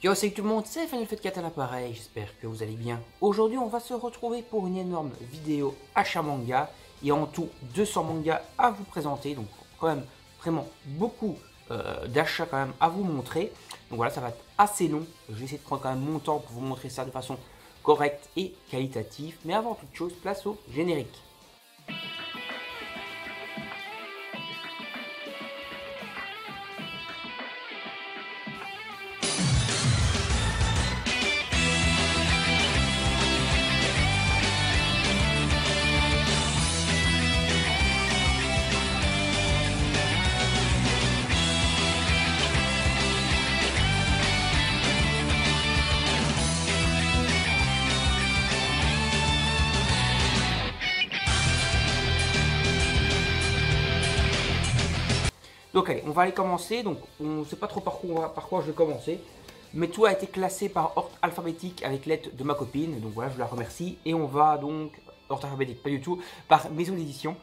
Yo, salut tout le monde, c'est Final Fight 4 à l'appareil, j'espère que vous allez bien. Aujourd'hui, on va se retrouver pour une énorme vidéo achat manga. Il y a en tout 200 mangas à vous présenter, donc quand même vraiment beaucoup d'achats quand même à vous montrer. Donc voilà, ça va être assez long. Je vais essayer de prendre quand même mon temps pour vous montrer ça de façon correcte et qualitative. Mais avant toute chose, place au générique. Donc allez, on va aller commencer. Donc on ne sait pas trop par quoi je vais commencer. Mais tout a été classé par ordre alphabétique avec l'aide de ma copine. Donc voilà, je la remercie. Et on va donc, ordre alphabétique, pas du tout, par maison d'édition.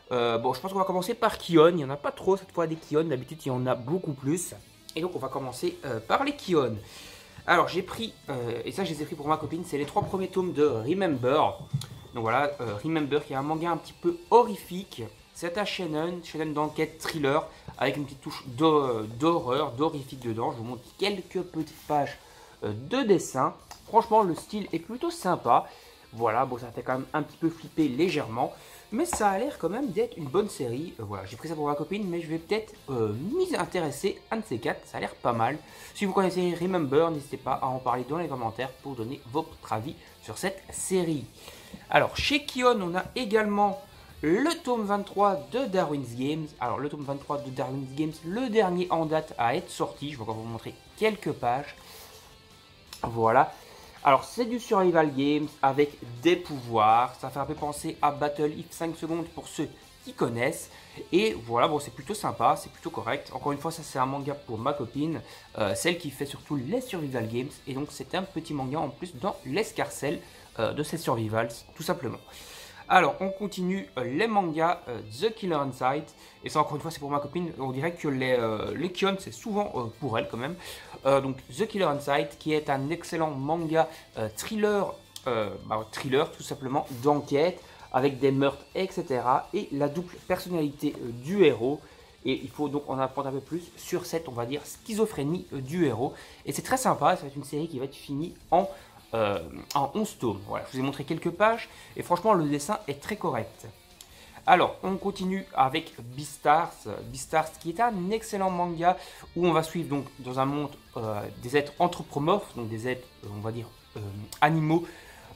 Bon, je pense qu'on va commencer par Kion. Il n'y en a pas trop cette fois des Kion. D'habitude, il y en a beaucoup plus. Et donc on va commencer par les Kion. Alors j'ai pris, et ça je les ai pris pour ma copine, c'est les 3 premiers tomes de Remember. Donc voilà, Remember qui est un manga un petit peu horrifique. C'est un shonen d'enquête thriller avec une petite touche d'horreur, d'horrifique dedans. Je vous montre quelques petites pages de dessin. Franchement, le style est plutôt sympa. Voilà, bon, ça fait quand même un petit peu flipper légèrement. Mais ça a l'air quand même d'être une bonne série. Voilà, j'ai pris ça pour ma copine, mais je vais peut-être m'y intéresser un de ces quatre. Ça a l'air pas mal. Si vous connaissez Remember, n'hésitez pas à en parler dans les commentaires pour donner votre avis sur cette série. Alors, chez Kion, on a également le tome 23 de Darwin's Games. Alors, le tome 23 de Darwin's Games, le dernier en date à être sorti. Je vais encore vous montrer quelques pages. Voilà. Alors, c'est du survival games avec des pouvoirs. Ça fait un peu penser à Battle If 5 secondes pour ceux qui connaissent. Et voilà, bon, c'est plutôt sympa, c'est plutôt correct. Encore une fois, ça c'est un manga pour ma copine, celle qui fait surtout les survival games. Et donc, c'est un petit manga en plus dans l'escarcelle de ces survivals, tout simplement. Alors, on continue les mangas The Killer Inside. Et ça, encore une fois, c'est pour ma copine. On dirait que les Kion, c'est souvent pour elle quand même. Donc, The Killer Inside, qui est un excellent manga thriller, thriller tout simplement, d'enquête, avec des meurtres, etc. Et la double personnalité du héros. Et il faut donc en apprendre un peu plus sur cette, on va dire, schizophrénie du héros. Et c'est très sympa, ça va être une série qui va être finie en 11 tomes. Voilà, je vous ai montré quelques pages et franchement le dessin est très correct. Alors on continue avec Beastars. Beastars qui est un excellent manga où on va suivre donc dans un monde des êtres anthropomorphes, donc des êtres on va dire animaux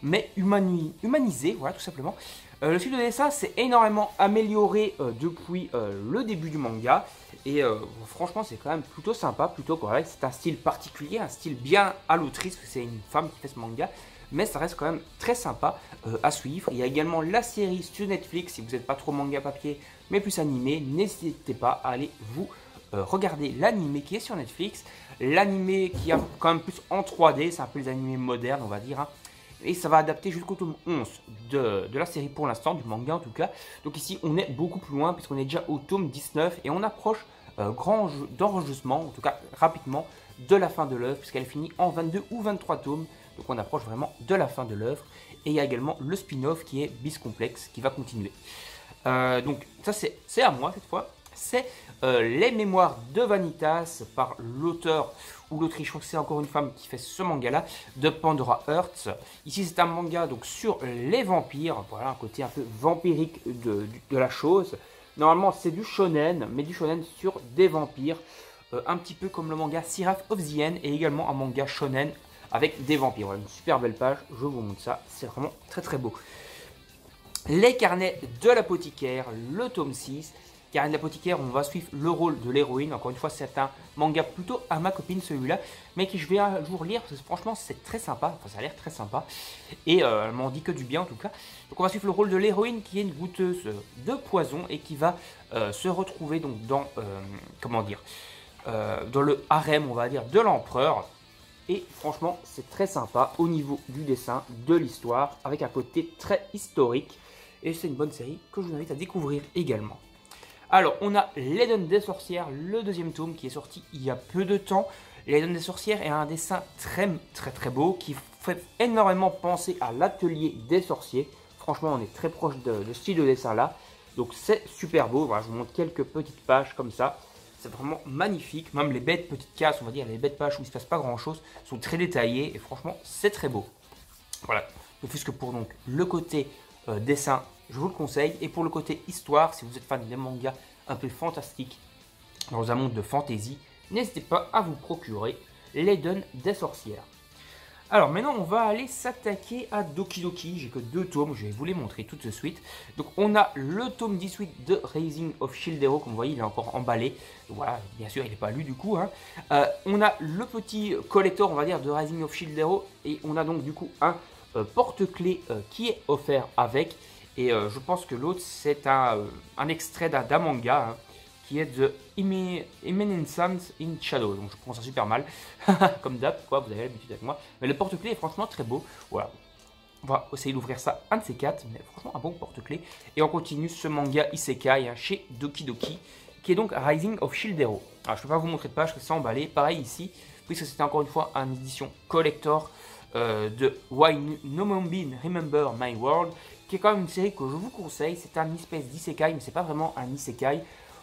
mais humanisés, voilà tout simplement. Le style de dessin s'est énormément amélioré depuis le début du manga et franchement c'est quand même plutôt sympa, plutôt correct. C'est un style particulier, un style bien à l'autrice, parce que c'est une femme qui fait ce manga, mais ça reste quand même très sympa à suivre. Il y a également la série sur Netflix, si vous n'êtes pas trop manga papier mais plus animé, n'hésitez pas à aller vous regarder l'animé qui est sur Netflix. L'animé qui a quand même plus en 3D, c'est un peu les animés modernes on va dire, hein. Et ça va adapter jusqu'au tome 11 de la série pour l'instant, du manga en tout cas. Donc ici, on est beaucoup plus loin puisqu'on est déjà au tome 19 et on approche grand jeu d'enregistrement, en tout cas rapidement, de la fin de l'œuvre puisqu'elle finit en 22 ou 23 tomes. Donc on approche vraiment de la fin de l'œuvre. Et il y a également le spin-off qui est Beast Complex qui va continuer. Donc ça c'est à moi cette fois. C'est Les Mémoires de Vanitas par l'auteur ou l'autrice, je crois que c'est encore une femme qui fait ce manga là, de Pandora Hearts. Ici c'est un manga donc sur les vampires, voilà un côté un peu vampirique de la chose. Normalement c'est du shonen, mais du shonen sur des vampires, un petit peu comme le manga Seraph of the End et également un manga shonen avec des vampires. Voilà une super belle page, je vous montre ça, c'est vraiment très très beau. Les carnets de l'apothicaire, le tome 6. Carnet de l'apothicaire, on va suivre le rôle de l'héroïne. Encore une fois, c'est un manga plutôt à ma copine celui-là, mais que je vais un jour lire, parce que franchement, c'est très sympa. Enfin, ça a l'air très sympa. Et elle m'en dit que du bien en tout cas. Donc on va suivre le rôle de l'héroïne qui est une goûteuse de poison et qui va se retrouver donc dans, dans le harem, on va dire, de l'empereur. Et franchement, c'est très sympa au niveau du dessin, de l'histoire, avec un côté très historique. Et c'est une bonne série que je vous invite à découvrir également. Alors, on a L'Eden des sorcières, le deuxième tome qui est sorti il y a peu de temps. Les Donnes des Sorcières est un dessin très beau qui fait énormément penser à l'Atelier des Sorciers. Franchement, on est très proche de ce style de dessin là. Donc c'est super beau. Voilà, je vous montre quelques petites pages comme ça. C'est vraiment magnifique. Même les bêtes petites cases, on va dire, les bêtes pages où il ne se passe pas grand chose, sont très détaillées. Et franchement, c'est très beau. Voilà. Puisque pour donc le côté dessin, je vous le conseille. Et pour le côté histoire, si vous êtes fan des mangas un peu fantastiques, dans un monde de fantasy, n'hésitez pas à vous procurer les Donnes des Sorcières. Alors maintenant on va aller s'attaquer à Doki Doki, j'ai que 2 tomes, je vais vous les montrer tout de suite. Donc on a le tome 18 de Rising of Shield Hero, comme vous voyez il est encore emballé. Donc voilà, bien sûr il n'est pas lu du coup. Hein. On a le petit collector on va dire de Rising of Shield Hero et on a donc du coup un porte-clés qui est offert avec. Et je pense que l'autre c'est un extrait d'un manga. Hein, qui est The Imminence in Shadow. Donc je prononce ça super mal, comme d'hab, quoi, vous avez l'habitude avec moi. Mais le porte-clés est franchement très beau. Voilà. On va essayer d'ouvrir ça, un de ces 4, mais franchement un bon porte-clés. Et on continue ce manga Isekai hein, chez Doki Doki, qui est donc Rising of Shield Hero. Alors je ne peux pas vous montrer de page, parce que c'est emballé. Pareil ici, puisque c'était encore une fois une édition collector de Why No Moonbeam Remember My World, qui est quand même une série que je vous conseille. C'est un espèce d'isekai, mais c'est pas vraiment un isekai.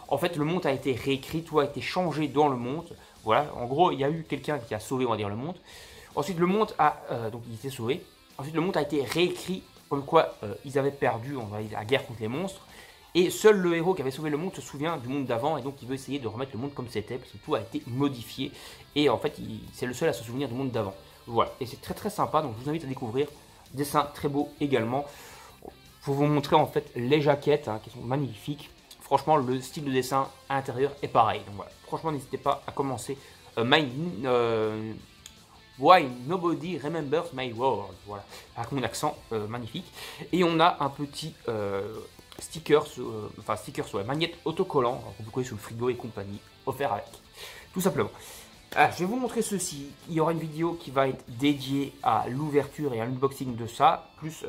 En fait, le monde a été réécrit, tout a été changé dans le monde. Voilà, en gros, il y a eu quelqu'un qui a sauvé, on va dire, le monde. Ensuite, le monde a... donc, il s'est sauvé. Ensuite, le monde a été réécrit, comme quoi ils avaient perdu, on va dire, la guerre contre les monstres. Et seul le héros qui avait sauvé le monde se souvient du monde d'avant. Et donc, il veut essayer de remettre le monde comme c'était, parce que tout a été modifié. Et en fait, c'est le seul à se souvenir du monde d'avant. Voilà, et c'est très sympa, donc je vous invite à découvrir. Dessin très beau également. Pour vous montrer, en fait, les jaquettes, hein, qui sont magnifiques. Franchement, le style de dessin à l'intérieur est pareil. Donc voilà, franchement, n'hésitez pas à commencer Why Nobody Remembers My World. Voilà, avec mon accent magnifique. Et on a un petit sticker, ouais, magnète autocollant, que vous connaissez sous le frigo et compagnie, offert avec. Tout simplement. Ah, je vais vous montrer ceci. Il y aura une vidéo qui va être dédiée à l'ouverture et à l'unboxing de ça, plus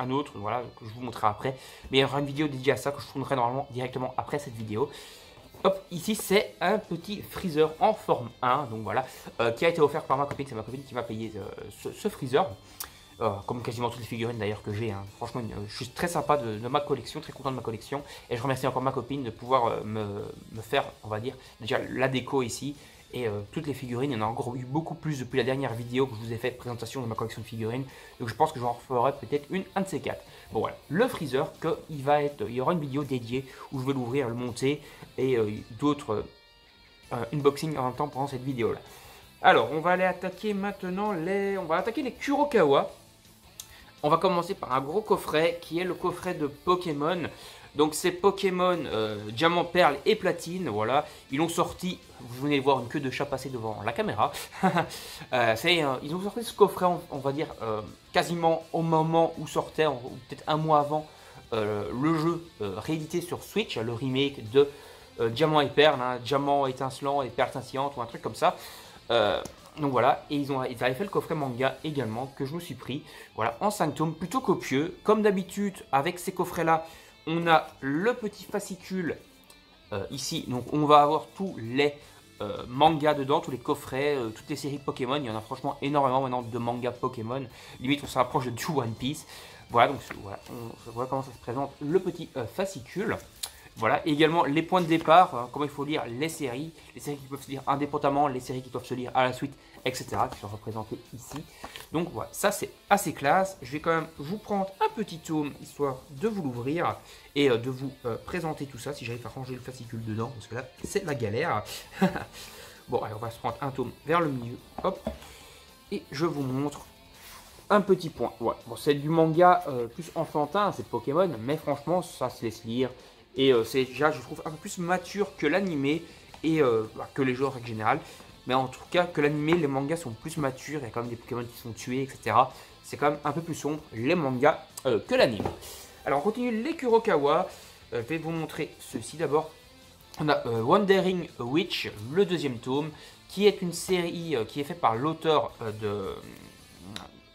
un autre, voilà, que je vous montrerai après. Mais il y aura une vidéo dédiée à ça que je tournerai normalement directement après cette vidéo. Hop, ici c'est un petit freezer en forme 1, donc voilà, qui a été offert par ma copine. C'est ma copine qui m'a payé ce freezer. Comme quasiment toutes les figurines d'ailleurs que j'ai. Hein. Franchement, je suis très sympa de ma collection, très content de ma collection. Et je remercie encore ma copine de pouvoir me faire, on va dire, déjà la déco ici. Et toutes les figurines, il y en a encore eu beaucoup plus depuis la dernière vidéo que je vous ai fait présentation de ma collection de figurines. Donc je pense que j'en referai peut-être un de ces 4. Bon voilà, le freezer, il y aura une vidéo dédiée où je vais l'ouvrir, le monter et d'autres unboxing en même temps pendant cette vidéo là. Alors on va aller attaquer maintenant les Kurokawa. On va commencer par un gros coffret qui est le coffret de Pokémon. Donc c'est Pokémon Diamant, Perle et Platine, voilà. Ils l'ont sorti, vous venez de voir une queue de chat passer devant la caméra. Ils ont sorti ce coffret, on va dire, quasiment au moment où sortait, ou peut-être un mois avant, le jeu réédité sur Switch, le remake de Diamant et Perle, hein, Diamant étincelant et Perle scintillante ou un truc comme ça. Donc voilà, et ils avaient fait le coffret manga également, que je me suis pris, voilà, en 5 tomes, plutôt copieux. Comme d'habitude, avec ces coffrets-là, on a le petit fascicule ici, donc on va avoir tous les mangas dedans, tous les coffrets, toutes les séries Pokémon. Il y en a franchement énormément maintenant de mangas Pokémon, limite on se rapproche de du One Piece. Voilà, donc voilà, on voit comment ça se présente, le petit fascicule. Voilà, et également les points de départ, comment il faut lire les séries qui peuvent se lire indépendamment, les séries qui doivent se lire à la suite, etc., qui sont représentées ici. Donc voilà, ça c'est assez classe. Je vais quand même vous prendre un petit tome, histoire de vous l'ouvrir et de vous présenter tout ça, si j'arrive à ranger le fascicule dedans, parce que là, c'est la galère. Bon, allez, on va se prendre un tome vers le milieu, hop, et je vous montre un petit point. Ouais. Bon, c'est du manga plus enfantin, c'est Pokémon, mais franchement, ça se laisse lire. Et c'est déjà, je trouve, un peu plus mature que l'animé et que les jeux en règle générale. Mais en tout cas, que l'animé, les mangas sont plus matures. Il y a quand même des Pokémon qui sont tués, etc. C'est quand même un peu plus sombre, les mangas, que l'anime. Alors, on continue les Kurokawa. Je vais vous montrer ceci d'abord. On a Wandering Witch, le deuxième tome, qui est une série qui est faite par l'auteur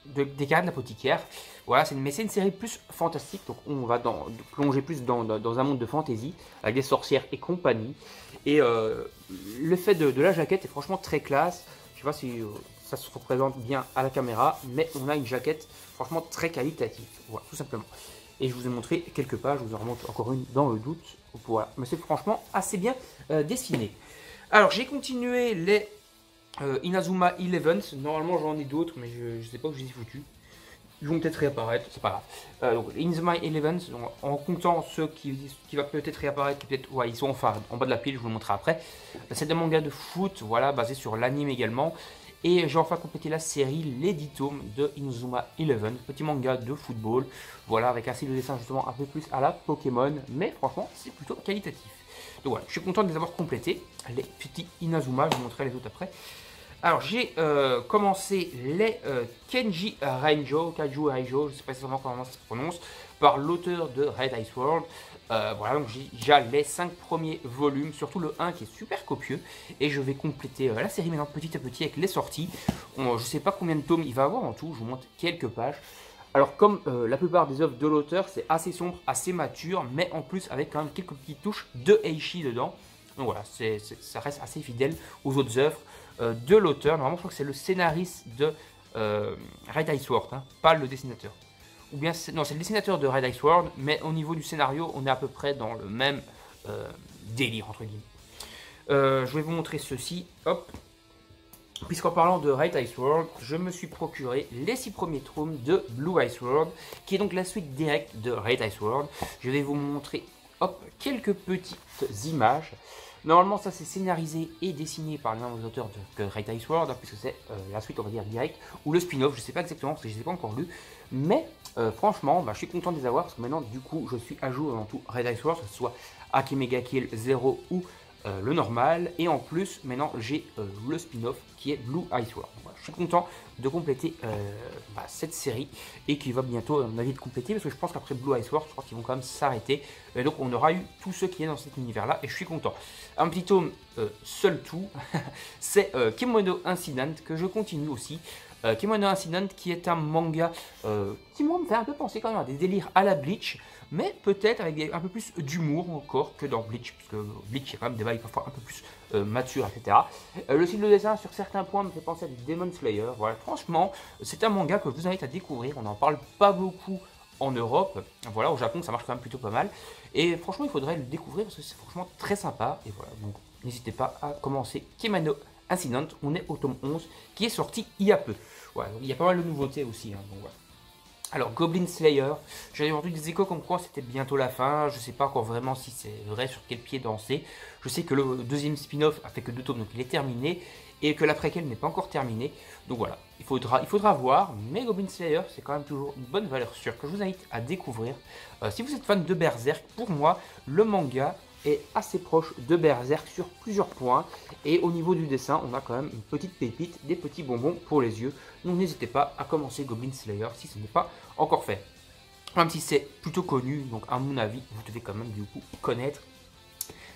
des Carnets de l'apothicaire. Voilà, c'est une série plus fantastique, donc on va plonger plus dans un monde de fantasy, avec des sorcières et compagnie. Et l'effet de la jaquette est franchement très classe. sais pas si ça se représente bien à la caméra, mais on a une jaquette franchement très qualitative, voilà, tout simplement. Et je vous ai montré quelques pages, je vous en remonte encore une dans le doute, voilà. Mais c'est franchement assez bien dessiné. Alors j'ai continué les Inazuma 11, normalement j'en ai d'autres, mais je ne sais pas où je les ai foutus. Ils vont peut-être réapparaître, c'est pas grave. Donc Inazuma 11, en comptant ceux qui va peut-être réapparaître, peut-être, ouais, ils sont enfin en bas de la pile, je vous le montrerai après. C'est un manga de foot, voilà, basé sur l'anime également. Et j'ai enfin complété la série, les 10 tomes de Inazuma 11, petit manga de football, voilà, avec un style de dessin justement un peu plus à la Pokémon, mais franchement c'est plutôt qualitatif. Donc voilà, je suis content de les avoir complétés, les petits Inazuma, je vous montrerai les autres après. Alors j'ai commencé les Kenji Reijo, je ne sais pas exactement comment ça se prononce, par l'auteur de Red Ice World. Voilà, donc j'ai déjà les 5 premiers volumes, surtout le 1 qui est super copieux. Et je vais compléter la série maintenant petit à petit avec les sorties. Je ne sais pas combien de tomes il va avoir en tout, je vous montre quelques pages. Alors comme la plupart des œuvres de l'auteur, c'est assez sombre, assez mature, mais en plus avec quand même quelques petites touches de Eishi dedans. Donc voilà, ça reste assez fidèle aux autres œuvres de l'auteur. Normalement, je crois que c'est le scénariste de Red Ice World, hein, pas le dessinateur. Ou bien, non, c'est le dessinateur de Red Ice World, mais au niveau du scénario, on est à peu près dans le même délire, entre guillemets. Je vais vous montrer ceci, hop. Puisqu'en parlant de Red Ice World, je me suis procuré les 6 premiers tomes de Blue Ice World, qui est donc la suite directe de Red Ice World. Je vais vous montrer, hop, quelques petites images. Normalement, ça c'est scénarisé et dessiné par les mêmes auteurs de Red Ice World, hein, puisque c'est la suite, on va dire, directe, ou le spin-off, je ne sais pas exactement, parce que je ne les ai pas encore lus. Mais franchement, je suis content de les avoir, parce que maintenant, du coup, je suis à jour dans tout Red Ice World, que ce soit Akimega Kill 0 ou le normal, et en plus maintenant j'ai le spin-off qui est Blue Ice World. Voilà, je suis content de compléter cette série et qui va bientôt à mon avis être complétée, parce que je pense qu'après Blue Ice World je crois qu'ils vont quand même s'arrêter, et donc on aura eu tout ce qui est dans cet univers là et je suis content. Un petit tome seul tout c'est Kemono Incident que je continue aussi. Kemono Incident qui est un manga qui moi me fait un peu penser quand même à des délires à la Bleach, mais peut-être avec un peu plus d'humour encore que dans Bleach, parce que Bleach il y a quand même des vibes parfois un peu plus matures, etc. Le style de dessin sur certains points me fait penser à du Demon Slayer. Voilà, franchement, c'est un manga que je vous invite à découvrir. On n'en parle pas beaucoup en Europe. Voilà, au Japon ça marche quand même plutôt pas mal. Et franchement, il faudrait le découvrir parce que c'est franchement très sympa. Et voilà, donc n'hésitez pas à commencer Kemono Incident. On est au tome 11 qui est sorti il y a peu. Voilà, donc il y a pas mal de nouveautés aussi. Hein, donc voilà. Alors, Goblin Slayer, j'avais entendu des échos comme quoi c'était bientôt la fin. Je ne sais pas encore vraiment si c'est vrai, sur quel pied danser. Je sais que le deuxième spin-off a fait que 2 tomes, donc il est terminé. Et que l'après-quel n'est pas encore terminé. Donc voilà, il faudra voir. Mais Goblin Slayer, c'est quand même toujours une bonne valeur sûre que je vous invite à découvrir. Si vous êtes fan de Berserk, pour moi, le manga est assez proche de Berserk sur plusieurs points. Et au niveau du dessin, on a quand même une petite pépite, des petits bonbons pour les yeux. Donc n'hésitez pas à commencer Goblin Slayer si ce n'est pas encore fait. Même si c'est plutôt connu, donc à mon avis, vous devez quand même du coup connaître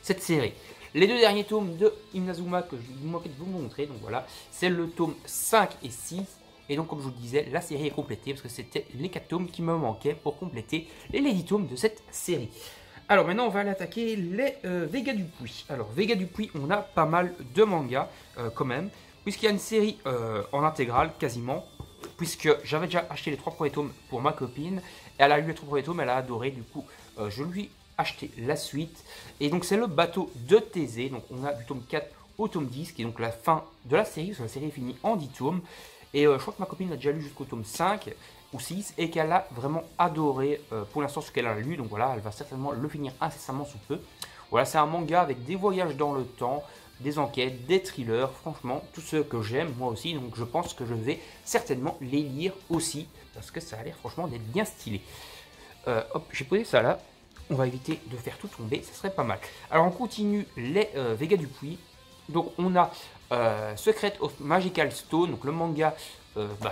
cette série. Les 2 derniers tomes de Inazuma que je vous manquais de vous montrer, donc voilà, c'est le tome 5 et 6. Et donc comme je vous le disais, la série est complétée parce que c'était les 4 tomes qui me manquaient pour compléter les 10 tomes de cette série. Alors maintenant on va aller attaquer les Vega Dupuis. Alors Vega Dupuis, on a pas mal de mangas quand même, puisqu'il y a une série en intégrale quasiment, puisque j'avais déjà acheté les 3 premiers tomes pour ma copine, et elle a lu les 3 premiers tomes, elle a adoré, du coup je lui ai acheté la suite, et donc c'est le bateau de Thésée, donc on a du tome 4 au tome 10, qui est donc la fin de la série, parce que la série est finie en 10 tomes, et je crois que ma copine a déjà lu jusqu'au tome 5 ou 6, et qu'elle a vraiment adoré pour l'instant ce qu'elle a lu, donc voilà, elle va certainement le finir incessamment sous peu. Voilà, c'est un manga avec des voyages dans le temps, des enquêtes, des thrillers, franchement, tout ce que j'aime moi aussi, donc je pense que je vais certainement les lire aussi, parce que ça a l'air franchement d'être bien stylé. Hop, j'ai posé ça là, on va éviter de faire tout tomber, ça serait pas mal. Alors on continue les Vega Dupuis, donc on a Secret of Magical Stone, donc le manga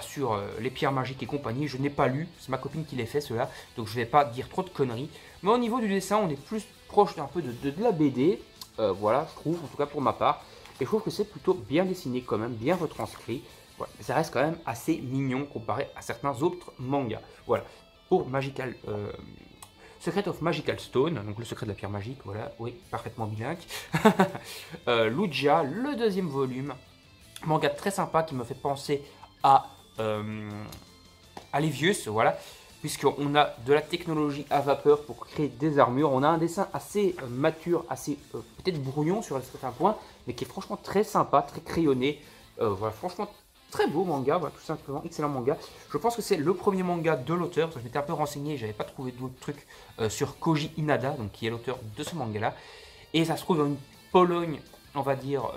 sur les pierres magiques et compagnie. Je n'ai pas lu, c'est ma copine qui les fait cela, donc je vais pas dire trop de conneries. Mais au niveau du dessin, on est plus proche un peu de la BD, voilà, je trouve, en tout cas pour ma part. Et je trouve que c'est plutôt bien dessiné quand même, bien retranscrit. Voilà. Ça reste quand même assez mignon comparé à certains autres mangas. Voilà, pour Secret of Magical Stone, donc le secret de la pierre magique, voilà, oui, parfaitement bilingue. Lugia, le 2e volume. Manga très sympa qui me fait penser à Levius, voilà, puisqu'on a de la technologie à vapeur pour créer des armures. On a un dessin assez mature, assez peut-être brouillon sur certains points, mais qui est franchement très sympa, très crayonné. Voilà, franchement très beau manga, voilà, tout simplement, excellent manga. Je pense que c'est le premier manga de l'auteur, je m'étais un peu renseigné, j'avais pas trouvé d'autres trucs sur Koji Inada, donc qui est l'auteur de ce manga-là. Et ça se trouve dans une Pologne, on va dire,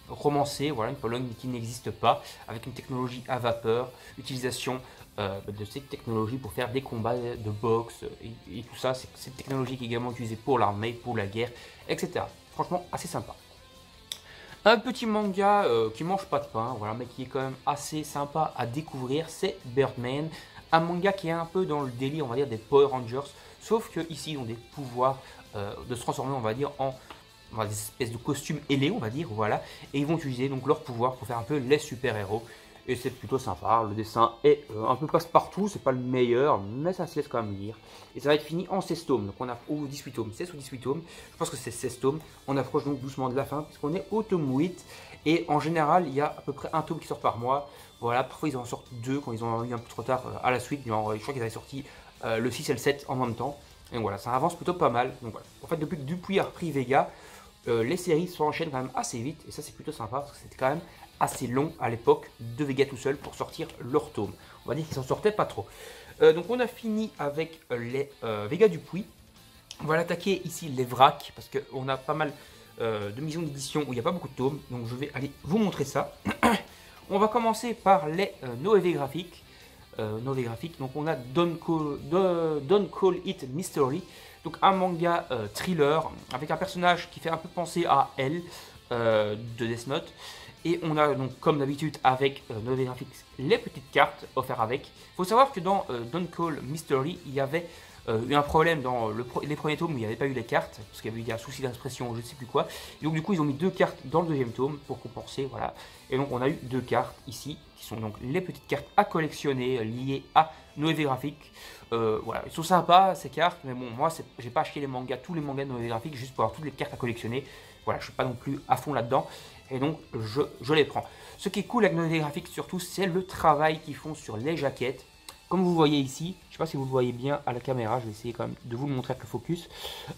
romancée, voilà, une Pologne qui n'existe pas, avec une technologie à vapeur, utilisation de cette technologie pour faire des combats de boxe et tout ça. C'est cette technologie qui est également utilisée pour l'armée, pour la guerre, etc. Franchement, assez sympa. Un petit manga qui mange pas de pain, voilà, mais qui est quand même assez sympa à découvrir, c'est Birdman. Un manga qui est un peu dans le délire, on va dire, des Power Rangers, sauf que ici ils ont des pouvoirs de se transformer, on va dire, en des espèces de costumes ailés, on va dire, voilà, et ils vont utiliser donc leur pouvoir pour faire un peu les super-héros. Et c'est plutôt sympa, le dessin est un peu passe-partout, c'est pas le meilleur, mais ça se laisse quand même lire. Et ça va être fini en 16 tomes, donc on a, ou 18 tomes, 16 ou 18 tomes, je pense que c'est 16 tomes. On approche donc doucement de la fin, puisqu'on est au tome 8, et en général, il y a à peu près un tome qui sort par mois. Voilà, parfois ils en sortent deux quand ils ont eu un peu trop tard à la suite, genre, je crois qu'ils avaient sorti le 6 et le 7 en même temps. Et voilà, ça avance plutôt pas mal. Donc voilà. En fait, depuis que Dupuis a repris Vega, les séries s'enchaînent quand même assez vite, et ça c'est plutôt sympa, parce que c'était quand même assez long à l'époque de Vega tout seul pour sortir leur tome. On va dire qu'ils s'en sortaient pas trop. Donc on a fini avec les Vega Dupuis. On va l'attaquer ici les vracs, parce qu'on a pas mal de maisons d'édition où il n'y a pas beaucoup de tomes. Donc je vais aller vous montrer ça. On va commencer par les Noévé graphiques. Donc on a Don't Call It Mystery. Donc un manga thriller avec un personnage qui fait un peu penser à Elle de Death Note. Et on a donc comme d'habitude avec Noévé Graphics les petites cartes offertes avec. Il faut savoir que dans Don't Call Mystery, il y avait eu un problème dans les premiers tomes où il n'y avait pas eu les cartes, parce qu'il y avait eu un souci d'impression, je ne sais plus quoi. Et donc du coup ils ont mis deux cartes dans le deuxième tome pour compenser, voilà. Et donc on a eu deux cartes ici, qui sont donc les petites cartes à collectionner liées à Noévé Graphics. Voilà, ils sont sympas ces cartes, mais bon, moi j'ai pas acheté les mangas, tous les mangas de Noévé Graphics juste pour avoir toutes les cartes à collectionner. Voilà, je suis pas non plus à fond là-dedans. Et donc je les prends. Ce qui est cool avec Noévé Graphics surtout, c'est le travail qu'ils font sur les jaquettes. Comme vous voyez ici, je ne sais pas si vous le voyez bien à la caméra, je vais essayer quand même de vous le montrer avec le focus.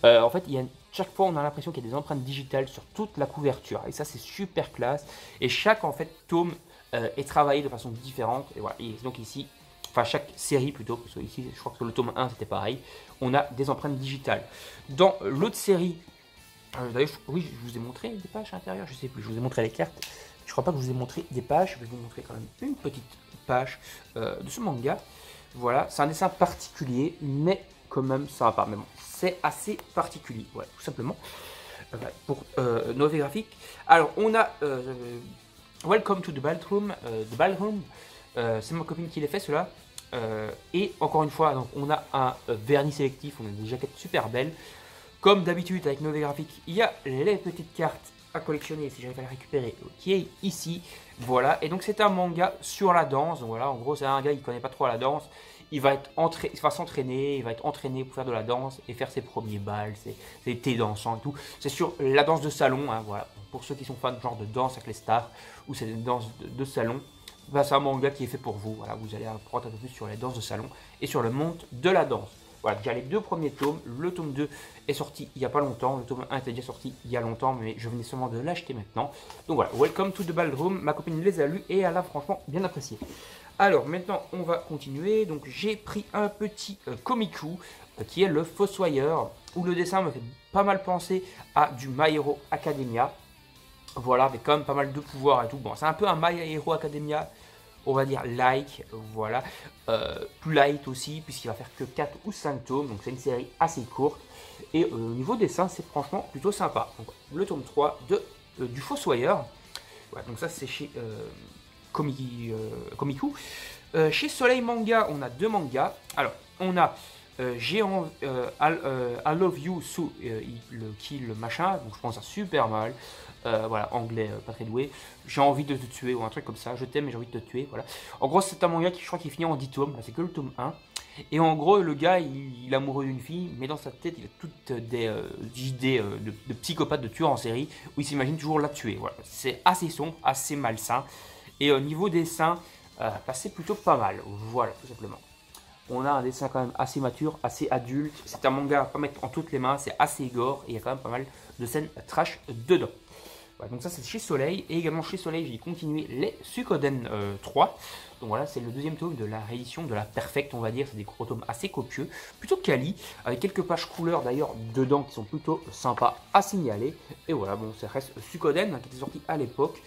En fait, chaque fois on a l'impression qu'il y a des empreintes digitales sur toute la couverture. Et ça c'est super classe. Et chaque en fait tome est travaillé de façon différente. Et voilà. Et donc ici, enfin chaque série plutôt, parce que ici je crois que le tome 1 c'était pareil, on a des empreintes digitales. Dans l'autre série, d'ailleurs, oui, je vous ai montré des pages à l'intérieur, je sais plus, je vous ai montré les cartes. Je crois pas que je vous ai montré des pages, je vais vous montrer quand même une petite page de ce manga. Voilà, c'est un dessin particulier, mais quand même sympa. Mais bon, c'est assez particulier, voilà, tout simplement. Pour Noévé Graphics. Alors, on a Welcome to the Ballroom. C'est ma copine qui l'a fait, cela. Et encore une fois, donc, on a un vernis sélectif, on a des jaquettes super belles. Comme d'habitude avec Noévé Graphics, il y a les petites cartes à collectionner si j'arrive à les récupérer, qui est ici. Voilà, et donc c'est un manga sur la danse. Donc voilà, en gros c'est un gars qui connaît pas trop la danse. Il va s'entraîner, il va être entraîné pour faire de la danse et faire ses premiers balles, ses thés dansants et tout. C'est sur la danse de salon, hein, voilà. Pour ceux qui sont fans de genre de danse avec les stars ou c'est une danse de salon, bah, c'est un manga qui est fait pour vous. Voilà, vous allez apprendre un peu plus sur les danses de salon et sur le monde de la danse. Voilà, déjà les deux premiers tomes. Le tome 2 est sorti il n'y a pas longtemps. Le tome 1 était déjà sorti il y a longtemps, mais je venais seulement de l'acheter maintenant. Donc voilà, Welcome to the Ballroom. Ma copine les a lus et elle a franchement bien apprécié. Alors maintenant, on va continuer. Donc j'ai pris un petit Komiku qui est le Fossoyeur, où le dessin me fait pas mal penser à du My Hero Academia. Voilà, avec quand même pas mal de pouvoirs et tout. Bon, c'est un peu un My Hero Academia, on va dire like, voilà, plus light aussi, puisqu'il va faire que 4 ou 5 tomes, donc c'est une série assez courte, et au niveau dessin, c'est franchement plutôt sympa. Donc, le tome 3 du Fossoyeur, voilà, donc ça c'est chez Komiku. Chez Soleil Manga, on a deux mangas, alors on a Géant I Love You sous le kill machin, donc je pense à super mal. Voilà, anglais pas très doué. J'ai envie de te tuer ou un truc comme ça. Je t'aime mais j'ai envie de te tuer. Voilà. En gros, c'est un manga qui je crois qu'il finit en 10 tomes. C'est que le tome 1. Et en gros, le gars, il est amoureux d'une fille, mais dans sa tête, il a toutes des idées de psychopathe, de tueur en série, où il s'imagine toujours la tuer. Voilà. C'est assez sombre, assez malsain. Et au niveau dessin, bah, c'est plutôt pas mal. Voilà, tout simplement. On a un dessin quand même assez mature, assez adulte. C'est un manga à pas mettre en toutes les mains, c'est assez gore, et il y a quand même pas mal de scènes trash dedans. Voilà, donc ça c'est chez Soleil, et également chez Soleil j'ai continué les Suikoden 3. Donc voilà, c'est le deuxième tome de la réédition de la Perfect, on va dire. C'est des gros tomes assez copieux, plutôt quali, avec quelques pages couleurs d'ailleurs dedans qui sont plutôt sympas à signaler. Et voilà, bon, ça reste Suikoden, hein, qui était sorti à l'époque.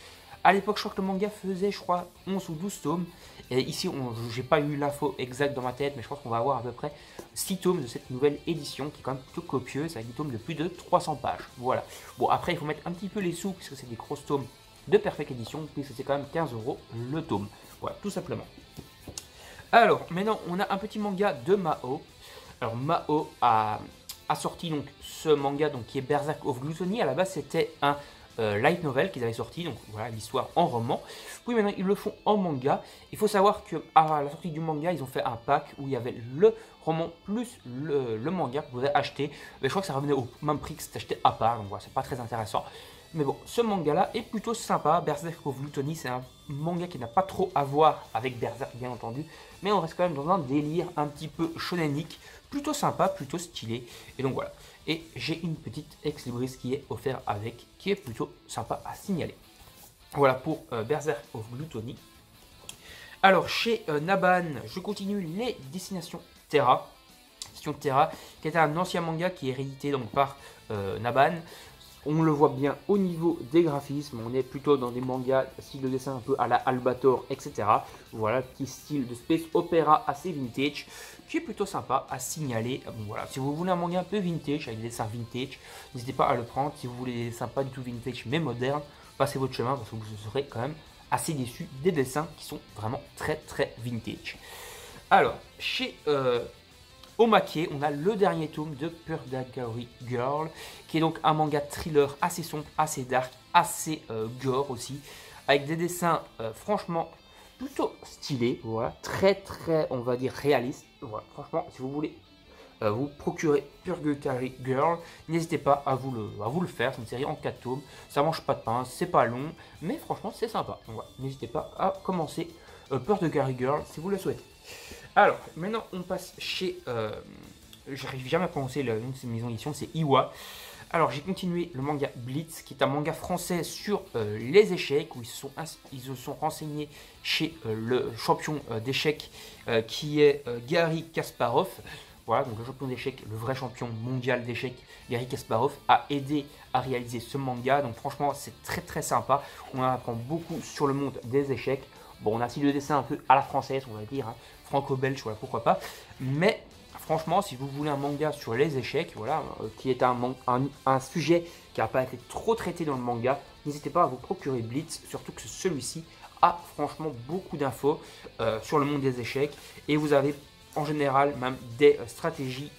À l'époque, je crois que le manga faisait, je crois, 11 ou 12 tomes. Et ici, j'ai pas eu l'info exacte dans ma tête, mais je pense qu'on va avoir à peu près 6 tomes de cette nouvelle édition, qui est quand même plutôt copieuse, avec des tomes de plus de 300 pages. Voilà. Bon, après, il faut mettre un petit peu les sous, puisque c'est des grosses tomes de Perfect Edition, puisque c'est quand même 15 € le tome. Voilà, tout simplement. Alors, maintenant, on a un petit manga de Mao. Alors, Mao a sorti donc ce manga donc, qui est Berserk of Gluttony. À la base, c'était un light novel qu'ils avaient sorti, donc voilà l'histoire en roman. Puis maintenant ils le font en manga. Il faut savoir que à la sortie du manga, ils ont fait un pack où il y avait le roman plus le manga que vous pouvez acheter. Mais je crois que ça revenait au même prix que c'était acheté à part, donc voilà, c'est pas très intéressant. Mais bon, ce manga là est plutôt sympa. Berserk of Gluttony, c'est un manga qui n'a pas trop à voir avec Berserk bien entendu, mais on reste quand même dans un délire un petit peu shonenique, plutôt sympa, plutôt stylé. Et donc voilà. Et j'ai une petite ex libris qui est offerte avec, qui est plutôt sympa à signaler. Voilà pour Berserk of Gluttony. Alors chez Naban, je continue les Destinations Terra. Destination Terra, qui est un ancien manga qui est réédité donc par Naban. On le voit bien au niveau des graphismes, on est plutôt dans des mangas, style de dessin un peu à la Albator, etc. Voilà, petit style de space opéra assez vintage, qui est plutôt sympa à signaler. Bon, voilà, si vous voulez un manga un peu vintage, avec des dessins vintage, n'hésitez pas à le prendre. Si vous voulez des dessins pas du tout vintage, mais modernes, passez votre chemin, parce que vous serez quand même assez déçu des dessins qui sont vraiment très très vintage. Alors, chez Omake, on a le dernier tome de Purgatory Girl, qui est donc un manga thriller assez sombre, assez dark, assez gore aussi, avec des dessins franchement plutôt stylés, voilà, très très, on va dire, réalistes. Voilà, franchement, si vous voulez vous procurer Purgatory Girl, n'hésitez pas à vous le faire. C'est une série en 4 tomes, ça mange pas de pain, c'est pas long, mais franchement c'est sympa. Voilà, n'hésitez pas à commencer Purgatory Girl si vous le souhaitez. Alors, maintenant on passe chez, j'arrive jamais à prononcer le nom de cette maison d'édition, c'est Iwa. Alors j'ai continué le manga Blitz, qui est un manga français sur les échecs, où ils se sont renseignés chez le champion d'échecs qui est Garry Kasparov. Voilà, donc le champion d'échecs, le vrai champion mondial d'échecs, Garry Kasparov, a aidé à réaliser ce manga. Donc franchement, c'est très très sympa. On en apprend beaucoup sur le monde des échecs. Bon, on a un style de dessin un peu à la française, on va dire, hein, franco-belge, voilà, pourquoi pas. Mais franchement, si vous voulez un manga sur les échecs, voilà, qui est un sujet qui n'a pas été trop traité dans le manga, n'hésitez pas à vous procurer Blitz, surtout que celui-ci a franchement beaucoup d'infos sur le monde des échecs. Et vous avez en général même des stratégies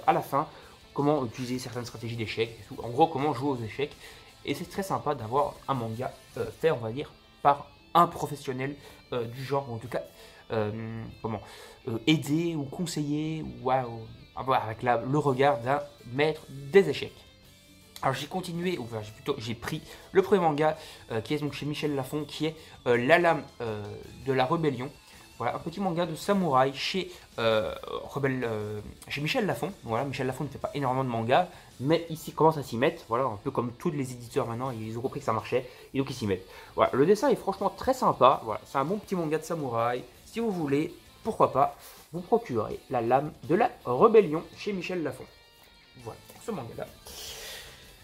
à la fin, comment utiliser certaines stratégies d'échecs, en gros comment jouer aux échecs. Et c'est très sympa d'avoir un manga fait, on va dire, par un professionnel du genre, ou en tout cas aider ou conseiller ou avec le regard d'un maître des échecs. Alors j'ai continué, ou enfin, j'ai pris le premier manga qui est donc chez Michel Lafon, qui est La Lame de la Rébellion. Voilà, un petit manga de samouraï chez Michel Lafon. Voilà, Michel Lafon ne fait pas énormément de mangas, mais ici commence à s'y mettre. Voilà, un peu comme tous les éditeurs maintenant, ils ont compris que ça marchait, et donc ils s'y mettent. Voilà, le dessin est franchement très sympa. Voilà, c'est un bon petit manga de samouraï. Si vous voulez, pourquoi pas, vous procurez La Lame de la Rébellion chez Michel Lafon. Voilà, ce manga-là.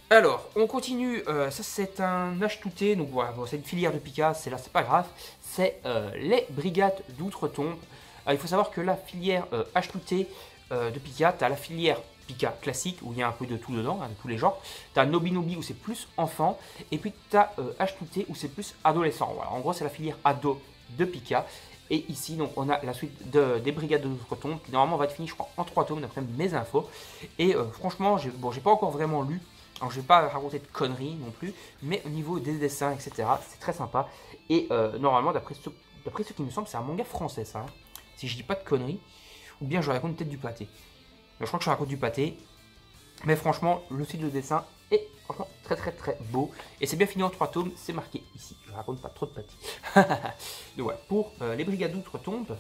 Alors, on continue, ça c'est un H2T, donc voilà, bon, c'est une filière de Pika, c'est pas grave, c'est les Brigades d'Outre-Tombe. Il faut savoir que la filière H2T de Pika, tu as la filière Pika classique, où il y a un peu de tout dedans, hein, de tous les genres. Tu as Nobi Nobi, où c'est plus enfant, et puis tu as H2T, où c'est plus adolescent. Voilà, en gros, c'est la filière ado de Pika. Et ici, donc, on a la suite des Brigades d'Outre-Tombe, qui normalement va être finie, je crois, en 3 tomes, d'après mes infos. Et franchement, j'ai pas encore vraiment lu. Alors je ne vais pas raconter de conneries non plus, mais au niveau des dessins, etc., c'est très sympa. Et normalement, d'après ce qui me semble, c'est un manga français, ça. Hein. Si je dis pas de conneries. ou bien je raconte peut-être du pâté. Je crois que je raconte du pâté, mais franchement, le style de dessin est franchement très beau. Et c'est bien fini en 3 tomes, c'est marqué ici. Je raconte pas trop de pâté. Donc voilà, pour les Brigades d'Outre-Tombe.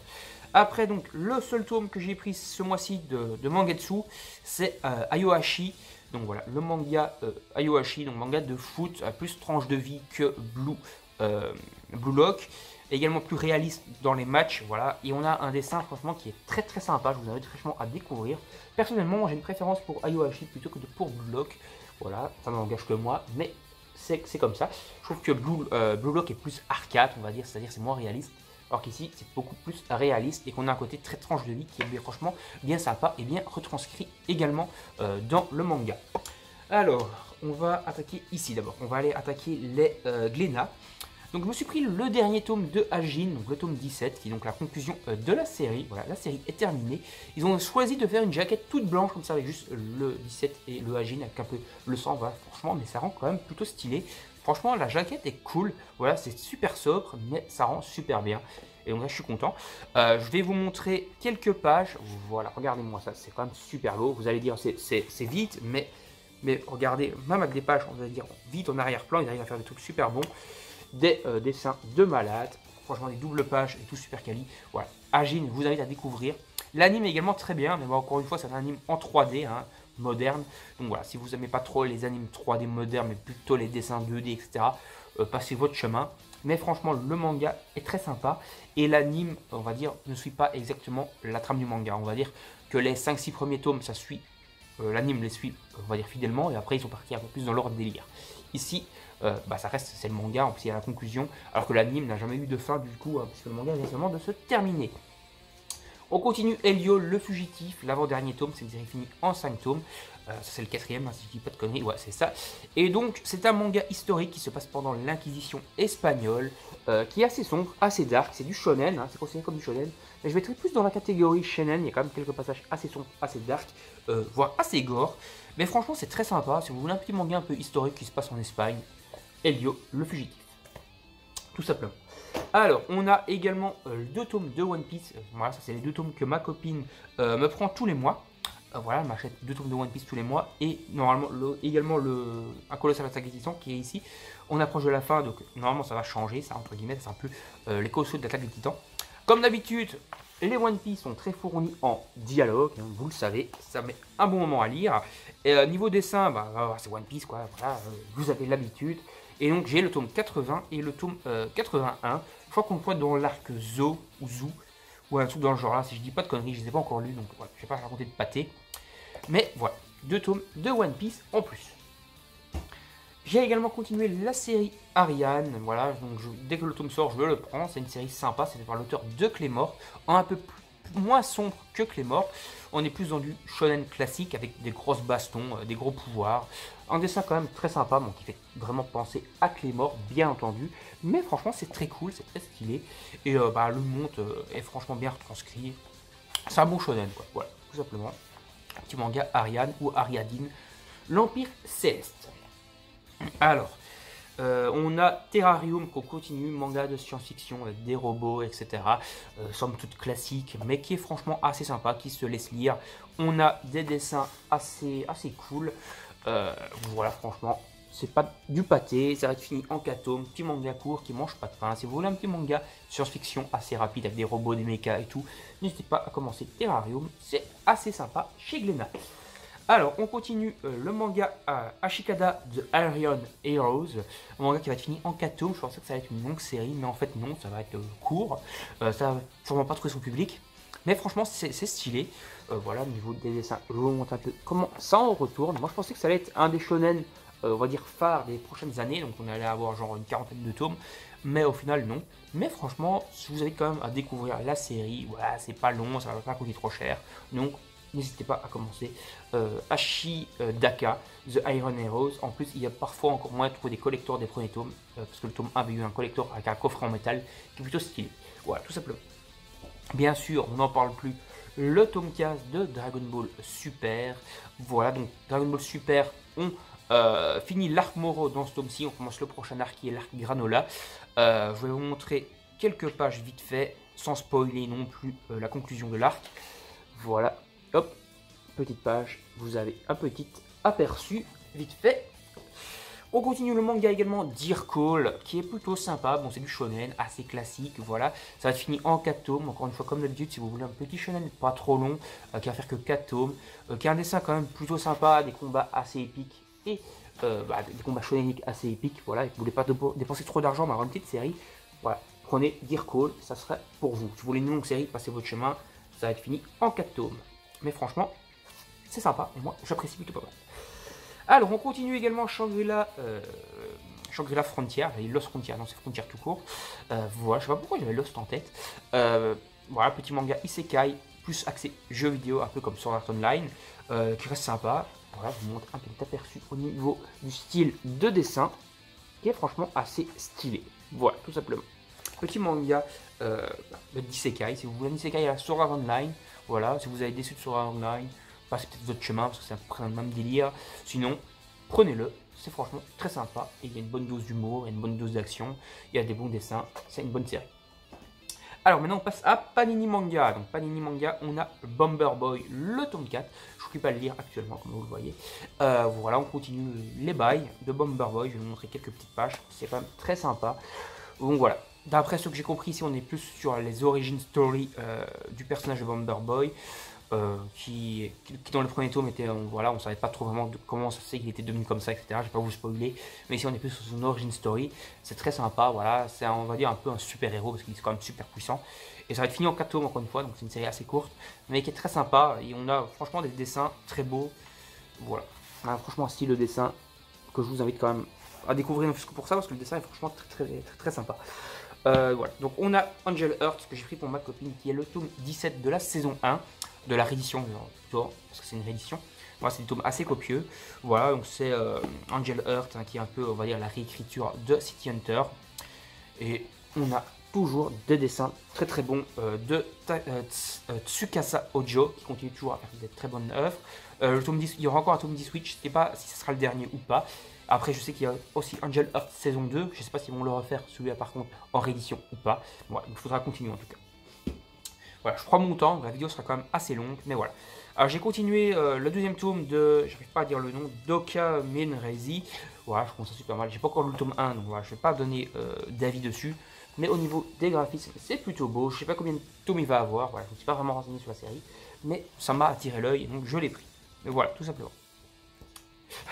Après, donc, le seul tome que j'ai pris ce mois-ci de Mangetsu, c'est Ayohashi. Donc voilà, le manga Ayohashi, donc manga de foot, à plus tranche de vie que Blue Lock. Également plus réaliste dans les matchs, voilà. Et on a un dessin franchement qui est très sympa, je vous invite franchement à découvrir. Personnellement, j'ai une préférence pour Ayohashi plutôt que pour Blue Lock. Voilà, ça n'engage que moi, mais c'est comme ça. Je trouve que Blue Lock est plus arcade, on va dire, c'est-à-dire c'est moins réaliste. Alors qu'ici, c'est beaucoup plus réaliste et qu'on a un côté très tranche de vie qui est franchement bien sympa et bien retranscrit également dans le manga. Alors, on va attaquer ici d'abord. On va aller attaquer les Glénat. Donc je me suis pris le dernier tome de Ajin, donc le tome 17, qui est donc la conclusion de la série. Voilà, la série est terminée. Ils ont choisi de faire une jaquette toute blanche, comme ça, avec juste le 17 et le Ajin, avec un peu le sang, voilà, franchement, mais ça rend quand même plutôt stylé. Franchement, la jaquette est cool, voilà, c'est super sobre, mais ça rend super bien. Et donc là, je suis content. Je vais vous montrer quelques pages. Voilà, regardez-moi ça, c'est quand même super lourd. Vous allez dire, c'est vite, mais regardez, même avec des pages, on va dire vite en arrière-plan, ils arrivent à faire des trucs super bons. Des dessins de malade, franchement des doubles pages et tout super quali. Voilà, Ajin, vous invite à découvrir. L'anime est également très bien, mais bon, encore une fois, c'est un anime en 3D, hein, moderne. Donc voilà, si vous n'aimez pas trop les animes 3D modernes, mais plutôt les dessins 2D, etc., passez votre chemin. Mais franchement, le manga est très sympa. Et l'anime, on va dire, ne suit pas exactement la trame du manga. On va dire que les 5-6 premiers tomes, ça suit, l'anime les suit, on va dire, fidèlement. Et après, ils sont partis un peu plus dans leur délire. Ici, ça reste, c'est le manga, en plus il y a la conclusion, alors que l'anime n'a jamais eu de fin du coup, hein, puisque le manga vient seulement de se terminer. On continue Elio le fugitif, l'avant-dernier tome, c'est une série finie en 5 tomes. Ça c'est le 4e, hein, si je dis pas de conneries, ouais c'est ça. Et donc c'est un manga historique qui se passe pendant l'Inquisition espagnole, qui est assez sombre, assez dark, c'est du shonen, hein, c'est considéré comme du shonen. Mais je vais être plus dans la catégorie shonen, il y a quand même quelques passages assez sombres, assez dark, voire assez gore. Mais franchement c'est très sympa, si vous voulez un petit manga un peu historique qui se passe en Espagne, Elio le fugitif, tout simplement. Alors, on a également 2 tomes de One Piece. Voilà, ça c'est les 2 tomes que ma copine me prend tous les mois. Voilà, elle m'achète 2 tomes de One Piece tous les mois. Et normalement, également un Colossal Attaque des Titans qui est ici. On approche de la fin, donc normalement ça va changer, ça entre guillemets, c'est un peu les Colossaux de l'Attaque des Titans. Comme d'habitude, les One Piece sont très fournis en dialogue, hein, vous le savez, ça met un bon moment à lire. Et niveau dessin, c'est One Piece, quoi, voilà, vous avez l'habitude. Et donc j'ai le tome 80 et le tome 81. Je crois qu'on le voit dans l'arc Zo ou Zou, ou un truc dans le genre là, si je dis pas de conneries, je ne les ai pas encore lus, donc voilà, je vais pas raconter de pâté. Mais voilà, 2 tomes de One Piece en plus. J'ai également continué la série Ariane, voilà, donc dès que le tome sort, je le prends, c'est une série sympa, c'est par l'auteur de Clémore, un peu moins sombre que Clémore. On est plus dans du shonen classique avec des grosses bastons, des gros pouvoirs. Un dessin quand même très sympa, bon, qui fait vraiment penser à Clémore, bien entendu. Mais franchement, c'est très cool, c'est très stylé. Et le monde est franchement bien retranscrit. C'est un bon shonen, quoi. Voilà, tout simplement. Un petit manga Ariane ou Ariadine, l'Empire Céleste. Alors, on a Terrarium qu'on continue, manga de science-fiction avec des robots, etc. Somme toute classique, mais qui est franchement assez sympa, qui se laisse lire. On a des dessins assez cool. Voilà, franchement, c'est pas du pâté, ça va être fini en 4 tomes, petit manga court qui mange pas de pain. Si vous voulez un petit manga science-fiction assez rapide avec des robots, des mechas et tout, n'hésitez pas à commencer Terrarium, c'est assez sympa chez Glénat. Alors, on continue le manga Ashikada de Iron Heroes, un manga qui va être fini en 4 tomes. Je pensais que ça allait être une longue série, mais en fait non, ça va être court. Ça va sûrement pas trouver son public, mais franchement c'est stylé. Voilà, au niveau des dessins, je vous montre un peu comment ça en retourne. Moi je pensais que ça allait être un des shonen, on va dire phare des prochaines années, donc on allait avoir genre une quarantaine de tomes, mais au final non. Mais franchement, je vous invite quand même à découvrir la série. Voilà, c'est pas long, ça va pas coûter trop cher, donc n'hésitez pas à commencer. Ashidaka, The Iron Heroes. En plus, il y a parfois encore moins de trouver des collecteurs des premiers tomes, parce que le tome 1 avait eu un collector avec un coffret en métal qui est plutôt stylé. Voilà, tout simplement. Bien sûr, on n'en parle plus. Le tome 15 de Dragon Ball Super. Voilà, donc Dragon Ball Super, on finit l'arc Moro dans ce tome-ci. On commence le prochain arc qui est l'arc Granola. Je vais vous montrer quelques pages vite fait, sans spoiler non plus la conclusion de l'arc. Voilà, hop, petite page, vous avez un petit aperçu vite fait. On continue le manga également Dear Call, qui est plutôt sympa. Bon, c'est du shonen, assez classique, voilà. Ça va être fini en 4 tomes. Encore une fois, comme d'habitude, si vous voulez un petit shonen pas trop long, qui va faire que 4 tomes, qui a un dessin quand même plutôt sympa, des combats assez épiques et des combats shoneniques assez épiques, voilà. Et que vous voulez pas dépenser trop d'argent, mais avoir une petite série, voilà. Prenez Dear Call, ça serait pour vous. Si vous voulez une longue série, passez votre chemin, ça va être fini en 4 tomes. Mais franchement, c'est sympa, moi j'apprécie plutôt pas mal. Alors, on continue également Shangri-La Frontier. J'avais Lost Frontier, non, c'est Frontier tout court. Voilà, je sais pas pourquoi j'avais Lost en tête. Voilà, petit manga Isekai, plus axé jeux vidéo, un peu comme Sword Art Online, qui reste sympa. Voilà, je vous montre un petit aperçu au niveau du style de dessin, qui est franchement assez stylé. Voilà, tout simplement. Petit manga d'Isekai, si vous voulez un Isekai à la Sword Art Online, voilà, si vous avez déçu de Sword Art Online, passez peut-être votre chemin parce que c'est un peu le même délire. Sinon, prenez-le, c'est franchement très sympa. Et il y a une bonne dose d'humour, une bonne dose d'action, il y a des bons dessins, c'est une bonne série. Alors maintenant on passe à Panini Manga. Donc Panini Manga, on a Bomber Boy, le tome 4. Je ne peux pas le lire actuellement comme vous le voyez. Voilà, on continue les bails de Bomber Boy. Je vais vous montrer quelques petites pages, c'est quand même très sympa. Donc voilà, d'après ce que j'ai compris ici, on est plus sur les origin story du personnage de Bomber Boy. Qui dans le premier tome était, voilà, on savait pas trop vraiment comment ça se fait qu'il était devenu comme ça, etc. Je vais pas vous spoiler, mais ici on est plus sur son origin story. C'est très sympa, voilà, c'est on va dire un peu un super héros parce qu'il est quand même super puissant. Et ça va être fini en 4 tomes encore une fois, donc c'est une série assez courte, mais qui est très sympa. Et on a franchement des dessins très beaux, voilà. On a franchement un style de dessin que je vous invite quand même à découvrir pour ça parce que le dessin est franchement très sympa. Voilà, donc on a Angel Heart que j'ai pris pour ma copine qui est le tome 17 de la saison 1 de la réédition, parce que c'est une réédition. Moi, c'est des tomes assez copieux. Voilà, donc c'est Angel Heart qui est un peu, on va dire, la réécriture de City Hunter. Et on a toujours des dessins très bons de Tsukasa Ojo qui continue toujours à faire des très bonnes œuvres. Le tome 10, il y aura encore un tome 10 Switch, je ne sais pas si ce sera le dernier ou pas. Après, je sais qu'il y a aussi Angel Heart saison 2. Je ne sais pas s'ils vont le refaire, celui-là par contre, en réédition ou pas. Voilà, il faudra continuer en tout cas. Voilà, je prends mon temps, la vidéo sera quand même assez longue, mais voilà. Alors j'ai continué le deuxième tome de, j'arrive pas à dire le nom, Doka Menrezi. Voilà, je trouve ça super mal. J'ai pas encore lu le tome 1, donc voilà, je vais pas donner d'avis dessus. Mais au niveau des graphismes, c'est plutôt beau. Je sais pas combien de tomes il va avoir, voilà, je ne suis pas vraiment renseigné sur la série. Mais ça m'a attiré l'œil, donc je l'ai pris. Mais voilà, tout simplement.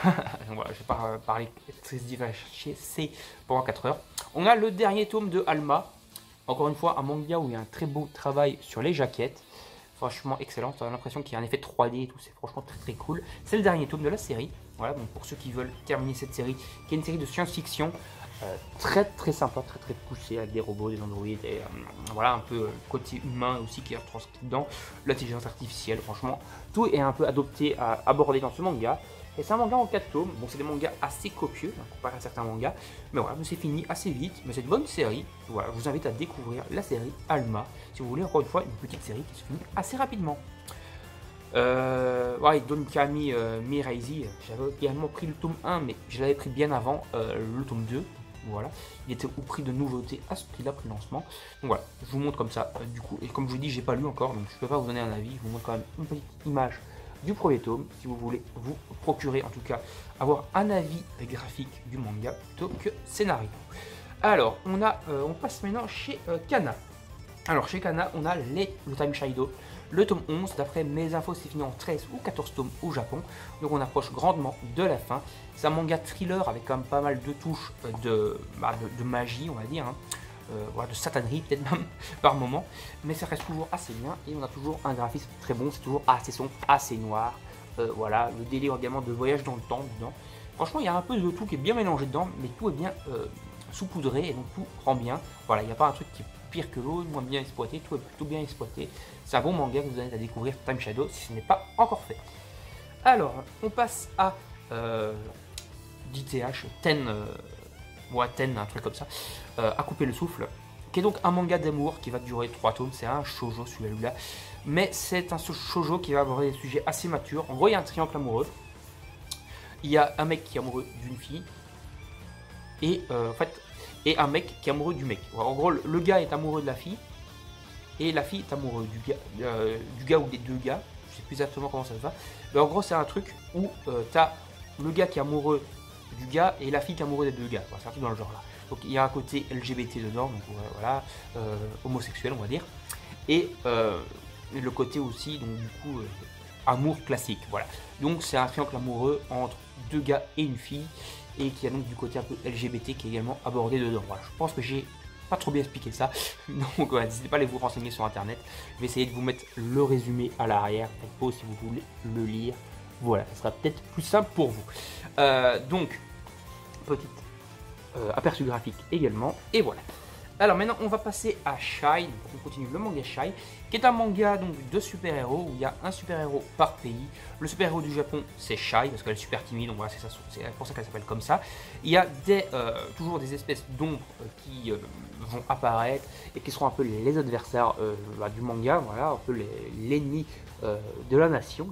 Donc voilà, je vais pas parler c'est pendant 4 heures. On a le dernier tome de Alma. Encore une fois, un manga où il y a un très beau travail sur les jaquettes. Franchement excellent, on a l'impression qu'il y a un effet 3D et tout, c'est franchement très cool. C'est le dernier tome de la série. Voilà, donc pour ceux qui veulent terminer cette série, qui est une série de science-fiction, très sympa, très poussée, avec des robots, des androïdes, et voilà, un peu côté humain aussi qui est retranscrit dedans, l'intelligence artificielle, franchement, tout est un peu adopté, abordé dans ce manga. Et c'est un manga en 4 tomes, bon c'est des mangas assez copieux, comparé à certains mangas, mais voilà, c'est fini assez vite, mais c'est une bonne série. Voilà, je vous invite à découvrir la série Alma, si vous voulez encore une fois une petite série qui se finit assez rapidement. Ouais, Donkami Miraizi, j'avais également pris le tome 1, mais je l'avais pris bien avant le tome 2. Voilà, il était au prix de nouveauté à ce prix-là, prix lancement. Donc voilà, je vous montre comme ça, du coup, et comme je vous dis, j'ai pas lu encore, donc je peux pas vous donner un avis, je vous montre quand même une petite image du premier tome, si vous voulez vous procurer, en tout cas, avoir un avis graphique du manga plutôt que scénario. Alors, on passe maintenant chez Kana. Alors, chez Kana, on a le Time Shadow, le tome 11. D'après mes infos, c'est fini en 13 ou 14 tomes au Japon. Donc, on approche grandement de la fin. C'est un manga thriller avec quand même pas mal de touches de magie, on va dire. Hein. Voilà, de satanerie peut-être même par moment, mais ça reste toujours assez bien et on a toujours un graphisme très bon, c'est toujours assez sombre, assez noir. Voilà, le délire également de voyage dans le temps dedans. Franchement, il y a un peu de tout qui est bien mélangé dedans, mais tout est bien saupoudré et donc tout rend bien. Voilà, il n'y a pas un truc qui est pire que l'autre, moins bien exploité, tout est plutôt bien exploité. C'est un bon manga que vous allez à découvrir, Time Shadow, si ce n'est pas encore fait. Alors, on passe à DTH, Ten. Ten, un truc comme ça, à couper le souffle, qui est donc un manga d'amour qui va durer 3 tomes, c'est un shoujo celui-là, mais c'est un shoujo qui va aborder des sujets assez matures. En gros, il y a un triangle amoureux, il y a un mec qui est amoureux d'une fille, et un mec qui est amoureux du mec. En gros, le gars est amoureux de la fille, et la fille est amoureuse du gars ou des deux gars, je sais plus exactement comment ça se va. Mais en gros, c'est un truc où tu as le gars qui est amoureux du gars et la fille qui est amoureuse des deux gars. Voilà, c'est un truc dans le genre là. Donc il y a un côté LGBT dedans, donc voilà, homosexuel on va dire. Et le côté aussi, donc du coup, amour classique, voilà. Donc c'est un triangle amoureux entre deux gars et une fille, et qui a donc du côté un peu LGBT qui est également abordé dedans. Voilà, je pense que j'ai pas trop bien expliqué ça, donc ouais, n'hésitez pas à aller vous renseigner sur internet. Je vais essayer de vous mettre le résumé à l'arrière, pour si vous voulez le lire. Voilà, ça sera peut-être plus simple pour vous. Donc, petite aperçu graphique également, et voilà. Alors maintenant on va passer à Shine, on continue le manga Shine, qui est un manga donc de super-héros, où il y a un super-héros par pays. Le super-héros du Japon c'est Shine, parce qu'elle est super timide, donc voilà, c'est pour ça qu'elle s'appelle comme ça. Il y a toujours des espèces d'ombres qui vont apparaître, et qui seront un peu les adversaires du manga, voilà, un peu l'ennemi de la nation,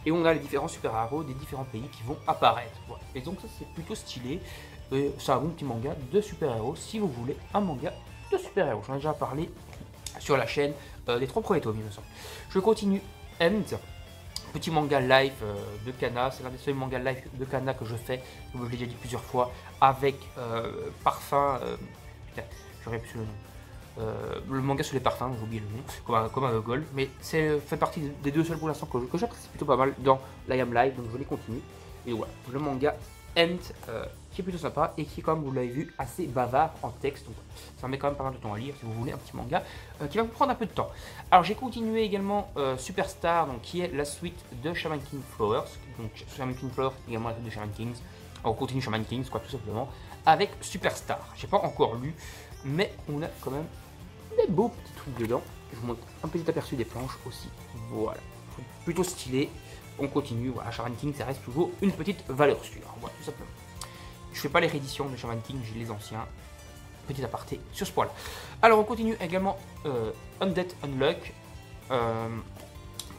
Et on a les différents super-héros des différents pays qui vont apparaître. Voilà. Et donc ça c'est plutôt stylé. C'est un bon petit manga de super-héros si vous voulez un manga de super-héros. J'en ai déjà parlé sur la chaîne des 3 premiers tomes, il me semble. Je continue End, petit manga live de Kana. C'est l'un des seuls mangas live de Kana que je fais, comme je l'ai déjà dit plusieurs fois, avec parfum. Putain, j'aurais plus le nom. Le manga sur les parfums, j'ai oublié le nom, comme un Gogol, mais c'est fait partie des 2 seuls pour l'instant que j'apprécie plutôt pas mal dans l'IAM Live, donc je les continue. Et voilà, le manga End, qui est plutôt sympa et qui est, comme vous l'avez vu, assez bavard en texte, donc ça met quand même pas mal de temps à lire si vous voulez un petit manga qui va vous prendre un peu de temps. Alors j'ai continué également Superstar, donc qui est la suite de Shaman King Flowers, donc Shaman King Flowers également la suite de Shaman Kings. On continue Shaman Kings quoi, tout simplement, avec Superstar. J'ai pas encore lu, mais on a quand même des beaux petits trucs dedans. Je vous montre un petit aperçu des planches aussi, voilà, plutôt stylé. On continue, voilà, Shaman King, ça reste toujours une petite valeur sûre, voilà, tout simplement. Je fais pas les rééditions de Shaman King, j'ai les anciens. Petit aparté sur ce point-là. Alors on continue également Undead Unluck,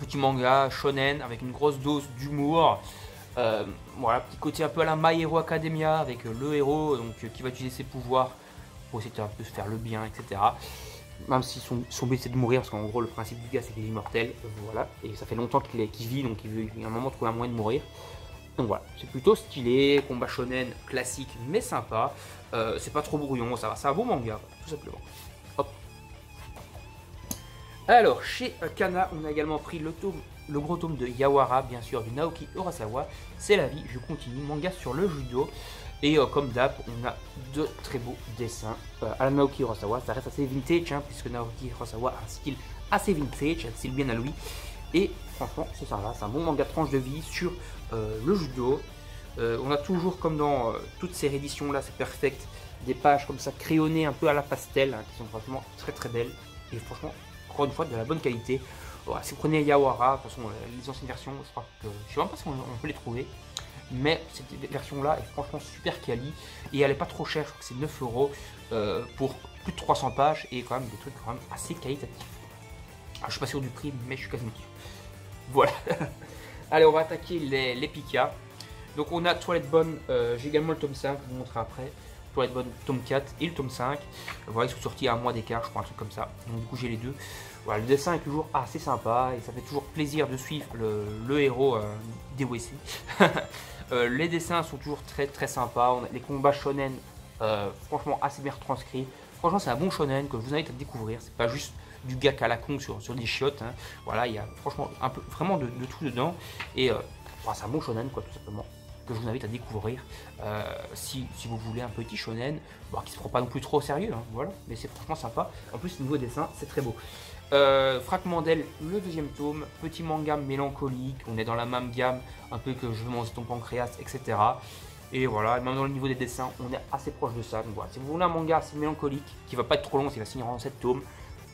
petit manga shonen avec une grosse dose d'humour. Voilà, petit côté un peu à la My Hero Academia avec le héros donc, qui va utiliser ses pouvoirs pour essayer un peu de faire le bien, etc. Même si son but c'est de mourir, parce qu'en gros le principe du gars c'est qu'il est immortel, voilà, et ça fait longtemps qu'il vit, donc il veut à un moment trouver un moyen de mourir. Donc voilà, c'est plutôt stylé, combat shonen classique mais sympa, c'est pas trop brouillon, ça va, c'est un beau manga, tout simplement. Hop. Alors chez Kana, on a également pris le gros tome de Yawara, bien sûr, du Naoki Urasawa, c'est la vie, je continue, manga sur le judo. Et comme d'hab, on a de très beaux dessins à la Naoki Urasawa. Ça reste assez vintage, hein, puisque Naoki Urasawa a un style assez vintage, un style bien à lui. Et franchement, c'est sympa, c'est un bon manga tranche de vie sur le judo. On a toujours, comme dans toutes ces rééditions là, c'est perfect, des pages comme ça crayonnées un peu à la pastel, hein, qui sont franchement très très belles. Et franchement, encore une fois, de la bonne qualité. Voilà, si vous prenez Yawara, de toute façon, les anciennes versions, je sais même pas si on peut les trouver. Mais cette version là est franchement super quali et elle est pas trop chère, je crois que c'est 9 € pour plus de 300 pages et quand même des trucs quand même assez qualitatifs. Alors, je suis pas sûr du prix mais je suis quasiment sûr. Voilà. Allez, on va attaquer les Pika. Donc on a Twilight Bone, j'ai également le tome 5, je vous montrerai après. Twilight Bone tome 4 et le tome 5. Voilà, ils sont sortis à un mois d'écart, je crois, un truc comme ça. Donc du coup j'ai les deux. Voilà, le dessin est toujours assez sympa et ça fait toujours plaisir de suivre le héros des WC. Les dessins sont toujours très très sympas. On a les combats shonen franchement assez bien retranscrits. Franchement, c'est un bon shonen que je vous invite à découvrir. C'est pas juste du gag à la con sur des chiottes, hein. Voilà, il y a franchement un peu vraiment de tout dedans. Et c'est un bon shonen, quoi, tout simplement, que je vous invite à découvrir si vous voulez un petit shonen qui se prend pas non plus trop au sérieux, hein, voilà, mais c'est franchement sympa. En plus, niveau dessin, c'est très beau. Fragmandel, le deuxième tome, petit manga mélancolique, on est dans la même gamme, un peu que je veux manger ton pancréas, etc. Et voilà, même dans le niveau des dessins, on est assez proche de ça. Donc voilà, si vous voulez un manga assez mélancolique, qui va pas être trop long, qui va finir en 7 tomes,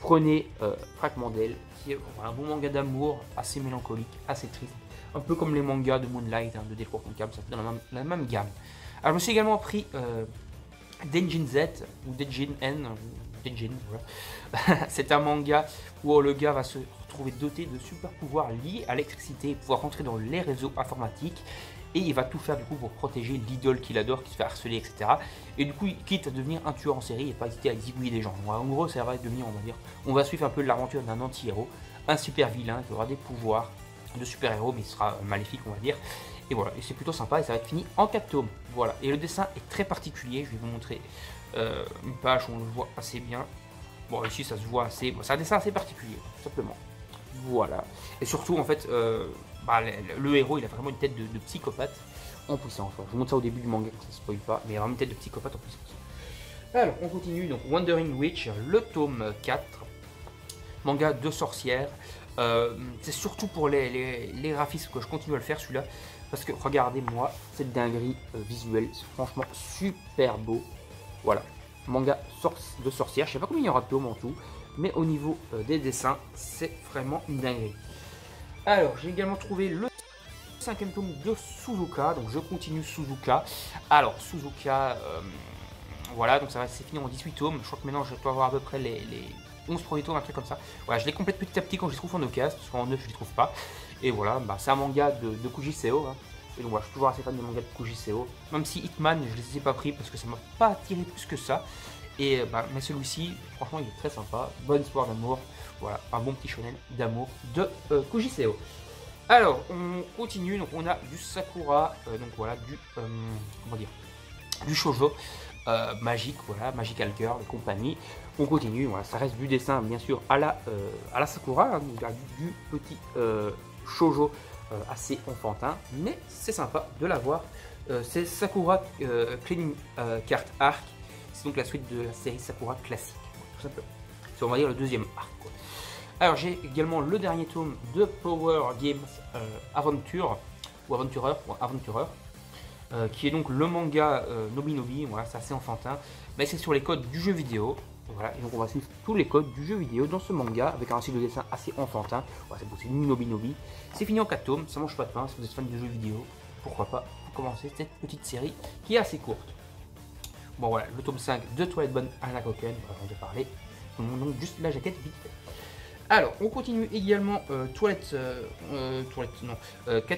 prenez Fragmandel, qui est un bon manga d'amour, assez mélancolique, assez triste. Un peu comme les mangas de Moonlight, hein, de Delcourt Concam, ça fait dans la même gamme. Alors je me suis également pris Denjin Z, ou Denjin N, Denjin, voilà. C'est un manga où le gars va se retrouver doté de super pouvoirs liés à l'électricité et pouvoir rentrer dans les réseaux informatiques. et il va tout faire du coup pour protéger l'idole qu'il adore, qui se fait harceler, etc. Et du coup, il quitte à devenir un tueur en série et pas hésiter à zigouiller des gens. Donc, en gros, ça va devenir, on va dire, on va suivre un peu l'aventure d'un anti-héros, un super vilain qui aura des pouvoirs de super-héros, mais il sera maléfique, on va dire. Et voilà, et c'est plutôt sympa et ça va être fini en 4 tomes. Voilà, et le dessin est très particulier, je vais vous montrer une page où on le voit assez bien. Bon, ici ça se voit assez, bon, c'est un dessin assez particulier, tout simplement. Voilà, et surtout en fait, le héros il a vraiment une tête de psychopathe en puissance. Je vous montre ça au début du manga, ça ne spoil pas, mais il a vraiment une tête de psychopathe en puissance. Alors, on continue, donc Wandering Witch, le tome 4, manga de sorcière. C'est surtout pour les graphismes que je continue à le faire celui-là, parce que regardez-moi cette dinguerie visuelle, c'est franchement super beau. Voilà, manga de sorcière, je sais pas combien il y aura de tomes en tout, mais au niveau des dessins, c'est vraiment une dinguerie. Alors, j'ai également trouvé le 5e tome de Suzuka, donc je continue Suzuka. Alors, Suzuka, voilà, donc ça va c'est fini en 18 tomes, je crois que maintenant je dois avoir à peu près les 11 premiers tomes, un truc comme ça. Voilà, je les complète petit à petit quand je les trouve en occasion, parce qu'en neuf je les trouve pas. Et voilà, c'est un manga de Kuji Seo, hein. Et donc voilà, je suis toujours assez fan des mangas de Kuji Seo. Même si Hitman, je les ai pas pris parce que ça m'a pas attiré plus que ça. Et mais celui-ci, franchement, il est très sympa. Bonne histoire d'amour. Voilà, un bon petit shonen d'amour de Kuji Seo. Alors, on continue. Donc, on a du Sakura. Donc voilà, comment dire, du shoujo magique. Voilà, Magical Girl et compagnie. On continue. Voilà, ça reste du dessin, bien sûr, à la Sakura. Hein, donc, du petit shoujo. Assez enfantin, mais c'est sympa de l'avoir. C'est Sakura Cleaning Card Arc, c'est donc la suite de la série Sakura classique, tout simplement. C'est on va dire le deuxième arc, quoi. Alors j'ai également le dernier tome de Power Games Aventure, ou Aventureur, qui est donc le manga Nobi Nobi, voilà, c'est assez enfantin, mais c'est sur les codes du jeu vidéo. Voilà, et donc on va suivre tous les codes du jeu vidéo dans ce manga avec un style de dessin assez enfantin. Voilà, c'est Nobi Nobi. C'est fini en 4 tomes, ça mange pas de pain. Si vous êtes fan de jeux vidéo, pourquoi pas vous commencer cette petite série qui est assez courte. Bon voilà, le tome 5 de Twilight Bond Hanakoken, avant de parler. Donc juste la jaquette vite fait. Alors, on continue également Quête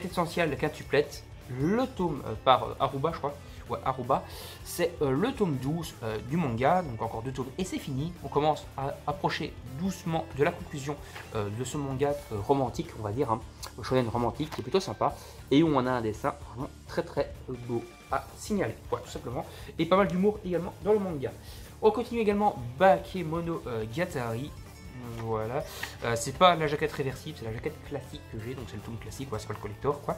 essentielle, quintuplette, le tome par Aruba, je crois. Ouais, Aruba, c'est le tome 12 du manga, donc encore 2 tomes et c'est fini. On commence à approcher doucement de la conclusion de ce manga romantique, on va dire, hein, shonen romantique, qui est plutôt sympa, et où on a un dessin vraiment très très beau à signaler, voilà, tout simplement, et pas mal d'humour également dans le manga. On continue également Bakemono Gatari. Voilà, c'est pas la jaquette réversible, c'est la jaquette classique que j'ai, donc c'est le tome classique, ouais, c'est pas le collector, quoi.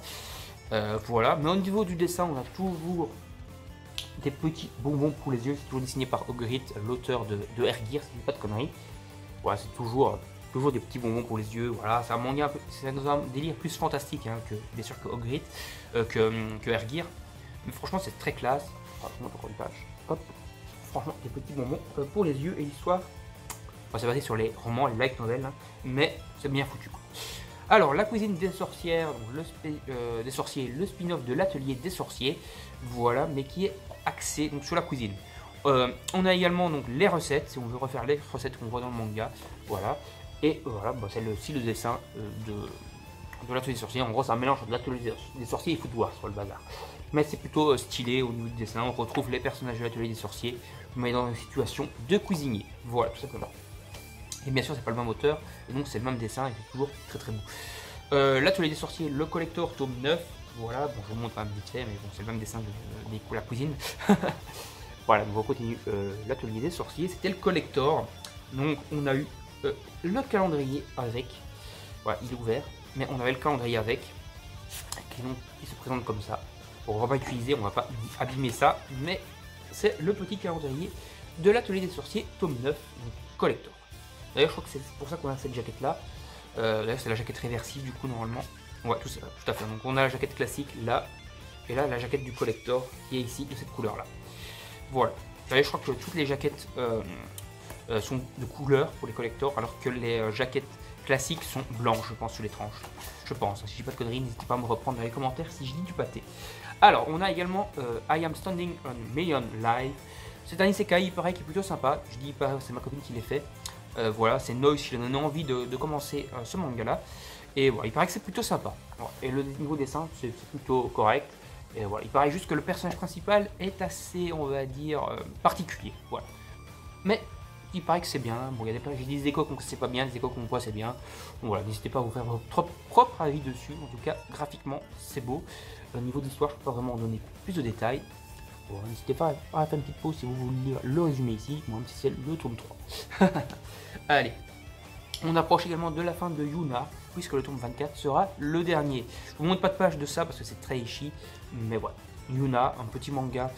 Voilà, mais au niveau du dessin, on a toujours des petits bonbons pour les yeux, c'est toujours dessiné par Ogrit, l'auteur de Ergir, si je dis pas de conneries. Voilà, c'est toujours des petits bonbons pour les yeux. Voilà, c'est un manga, c'est un délire plus fantastique, hein, que bien sûr que Ogrit, que Ergir. Mais franchement, c'est très classe. Voilà, je vous montre encore une page. Hop, franchement, des petits bonbons pour les yeux et l'histoire. Enfin, c'est basé sur les romans, les light novels, hein, mais c'est bien foutu, quoi. Alors, la cuisine des sorcières, donc des sorciers, le spin-off de l'atelier des sorciers, voilà, mais qui est axé donc sur la cuisine. On a également donc les recettes, si on veut refaire les recettes qu'on voit dans le manga, voilà. Et voilà, c'est le style de dessin de l'atelier des sorciers. En gros, c'est un mélange de l'atelier des sorciers et Foot Wars sur le bazar. Mais c'est plutôt stylé au niveau du dessin. On retrouve les personnages de l'atelier des sorciers, mais dans une situation de cuisinier. Voilà, tout simplement. Et bien sûr, c'est pas le même auteur, et donc c'est le même dessin, et c'est toujours très très beau. L'atelier des sorciers, le collector, tome 9. Voilà, bon, je vous montre un vite fait, mais bon, c'est le même dessin de la cuisine. Voilà, donc on continue l'atelier des sorciers, c'était le collector. Donc on a eu le calendrier avec. Voilà, il est ouvert, mais on avait le calendrier avec, qui se présente comme ça. Bon, on va pas utiliser, on va pas abîmer ça, mais c'est le petit calendrier de l'atelier des sorciers, tome 9, donc collector. D'ailleurs, je crois que c'est pour ça qu'on a cette jaquette là. Là, c'est la jaquette réversive, du coup, normalement. Ouais, tout à fait. Donc, on a la jaquette classique là, et là, la jaquette du collector qui est ici de cette couleur là. Voilà. D'ailleurs, je crois que toutes les jaquettes sont de couleur pour les collectors, alors que les jaquettes classiques sont blanches, je pense, sur les tranches. Je pense. Si je dis pas de conneries, n'hésitez pas à me reprendre dans les commentaires si je dis du pâté. Alors, on a également I Am Standing on Million Live. C'est un isekai, il paraît, qui est plutôt sympa. Je dis pas, c'est ma copine qui l'a fait. Voilà, c'est Noise qui a donné envie de commencer ce manga là. Et voilà, il paraît que c'est plutôt sympa. Voilà. Et le niveau dessin, c'est plutôt correct. Et voilà, il paraît juste que le personnage principal est assez, on va dire, particulier. Voilà. Mais il paraît que c'est bien. Bon, il y a des échos comme c'est pas bien, des échos comme quoi c'est bien. Donc voilà, n'hésitez pas à vous faire votre propre avis dessus. En tout cas, graphiquement, c'est beau. Au niveau d'histoire, je peux pas vraiment en donner plus de détails. Bon, n'hésitez pas à faire une petite pause si vous voulez lire le résumé ici, même si c'est le tome 3. Allez, on approche également de la fin de Yuna, puisque le tome 24 sera le dernier. Je vous montre pas de page de ça parce que c'est très ishi, mais voilà. Yuna, un petit manga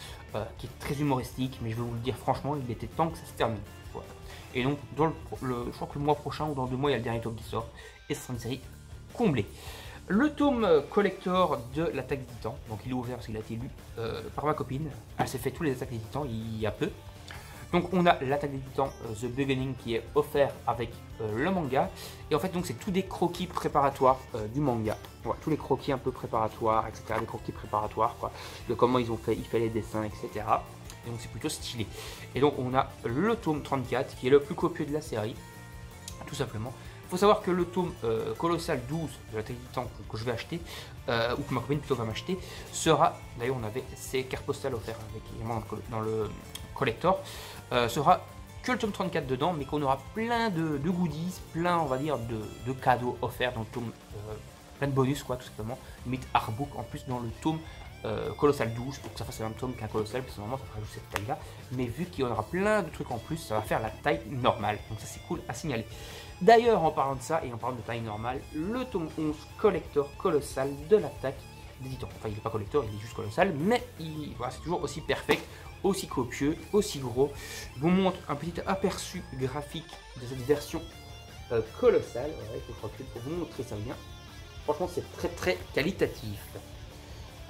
qui est très humoristique, mais je vais vous le dire franchement, il était temps que ça se termine. Voilà. Et donc, dans je crois que le mois prochain ou dans 2 mois, il y a le dernier tome qui sort, et ce sera une série comblée. Le tome collector de l'attaque des titans, donc il est ouvert parce qu'il a été lu par ma copine. Elle s'est fait tous les attaques des titans il y a peu. Donc on a l'attaque des titans The Beginning qui est offert avec le manga. Et en fait donc c'est tous des croquis préparatoires du manga. Voilà, tous les croquis un peu préparatoires, etc. Des croquis préparatoires quoi, de comment ils ont fait, les dessins, etc. Et donc c'est plutôt stylé. Et donc on a le tome 34 qui est le plus copieux de la série, tout simplement. Il faut savoir que le tome Colossal 12 de l'attaque des titans que je vais acheter, ou que ma copine plutôt va m'acheter, sera, d'ailleurs on avait ces cartes postales offertes avec, dans le collector, sera que le tome 34 dedans, mais qu'on aura plein de goodies, plein on va dire de cadeaux offerts dans le tome, plein de bonus quoi tout simplement, limite artbook en plus dans le tome Colossal 12, pour que ça fasse le même tome qu'un Colossal, parce que normalement ça fera juste cette taille là, mais vu qu'il y en aura plein de trucs en plus, ça va faire la taille normale, donc ça c'est cool à signaler. D'ailleurs en parlant de ça, et en parlant de taille normale, le tome 11 collector Colossal de l'attaque des titans, enfin il n'est pas collector, il est juste colossal, mais voilà, c'est toujours aussi perfect, aussi copieux, aussi gros. Je vous montre un petit aperçu graphique de cette version colossale, ouais, je crois que pour vous montrer ça bien. Franchement c'est très très qualitatif.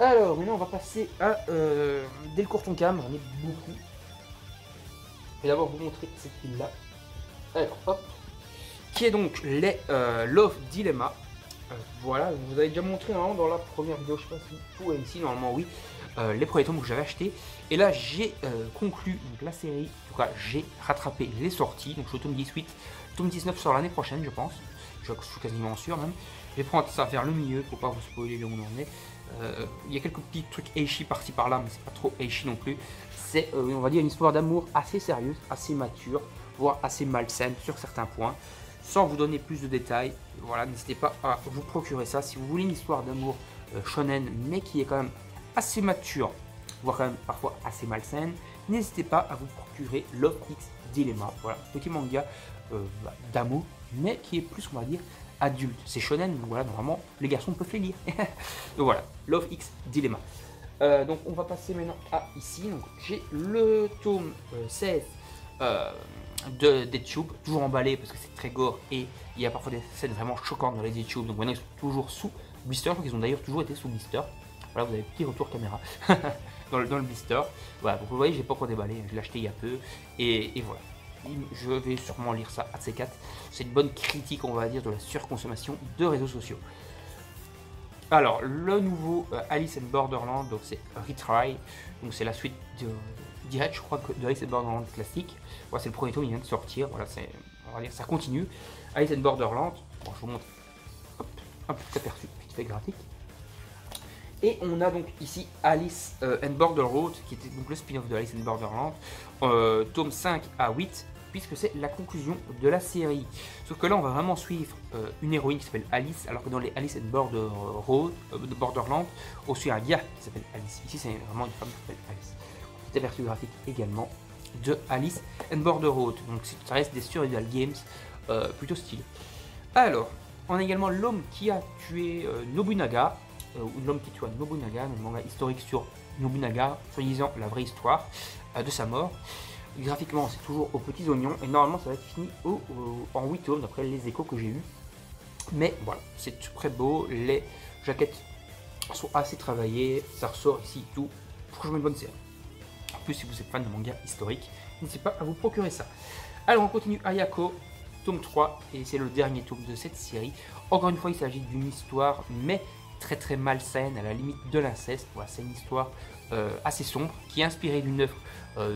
Alors maintenant on va passer à dès le courton cam, j'en ai beaucoup. Je vais d'abord vous montrer cette pile là. Alors hop, qui est donc les Love Dilemma. Voilà, je vous avais déjà montré dans la première vidéo, je sais pas si tout est ici, normalement oui, les premiers tomes que j'avais acheté. Et là j'ai conclu donc, la série, en tout cas j'ai rattrapé les sorties, donc je suis au tome 18, le tome 19 sort l'année prochaine je pense, je suis quasiment sûr même. Je vais prendre ça vers le milieu pour pas vous spoiler là où on en est. Il y a quelques petits trucs Eishi par-ci par-là, mais c'est pas trop Eishi non plus. C'est on va dire une histoire d'amour assez sérieuse, assez mature, voire assez malsaine sur certains points. Sans vous donner plus de détails, voilà, n'hésitez pas à vous procurer ça. Si vous voulez une histoire d'amour shonen, mais qui est quand même assez mature, voire quand même parfois assez malsaine, n'hésitez pas à vous procurer Love X Dilemma. Voilà, petit manga d'amour, mais qui est plus, on va dire, adulte. C'est shonen, donc voilà, normalement, les garçons peuvent les lire. Donc voilà, Love X Dilemma. Donc on va passer maintenant à ici. Donc j'ai le tome 16 des tubes, toujours emballé parce que c'est très gore et il y a parfois des scènes vraiment choquantes dans les tubes. Donc maintenant ils sont toujours sous blister, je crois qu'ils ont d'ailleurs toujours été sous blister. Voilà, vous avez petit retour caméra dans le blister. Voilà, donc vous voyez, j'ai pas encore déballé, je l'ai acheté il y a peu et voilà. Je vais sûrement lire ça à C4. C'est une bonne critique, on va dire, de la surconsommation de réseaux sociaux. Alors, le nouveau Alice in Borderland, donc c'est Retry, donc c'est la suite direct, je crois, de Alice in Borderland classique. Voilà, c'est le premier tome, il vient de sortir, voilà, on va dire ça continue. Alice in Borderland, bon, je vous montre hop, un petit aperçu, vite fait graphique. Et on a donc ici Alice and Borderland, qui était donc le spin-off de Alice in Borderland, tome 5 à 8, puisque c'est la conclusion de la série. Sauf que là, on va vraiment suivre une héroïne qui s'appelle Alice, alors que dans les Alice and Borderland, on suit un gars qui s'appelle Alice. Ici, c'est vraiment une femme qui s'appelle Alice. Petit aperçu graphique également de Alice and Borderland. Donc, ça reste des survival games plutôt stylés. Alors, on a également l'homme qui a tué Nobunaga, ou l'homme qui tua Nobunaga, un manga historique sur Nobunaga, soi-disant la vraie histoire de sa mort. Graphiquement, c'est toujours aux petits oignons et normalement ça va être fini en 8 tomes d'après les échos que j'ai eu. Mais voilà, c'est très beau, les jaquettes sont assez travaillées, ça ressort ici tout. Franchement, une bonne série. En plus, si vous êtes fan de manga historique, n'hésitez pas à vous procurer ça. Alors, on continue Ayako, tome 3, et c'est le dernier tome de cette série. Encore une fois, il s'agit d'une histoire, mais très malsaine, à la limite de l'inceste. Voilà, c'est une histoire assez sombre qui est inspirée d'une œuvre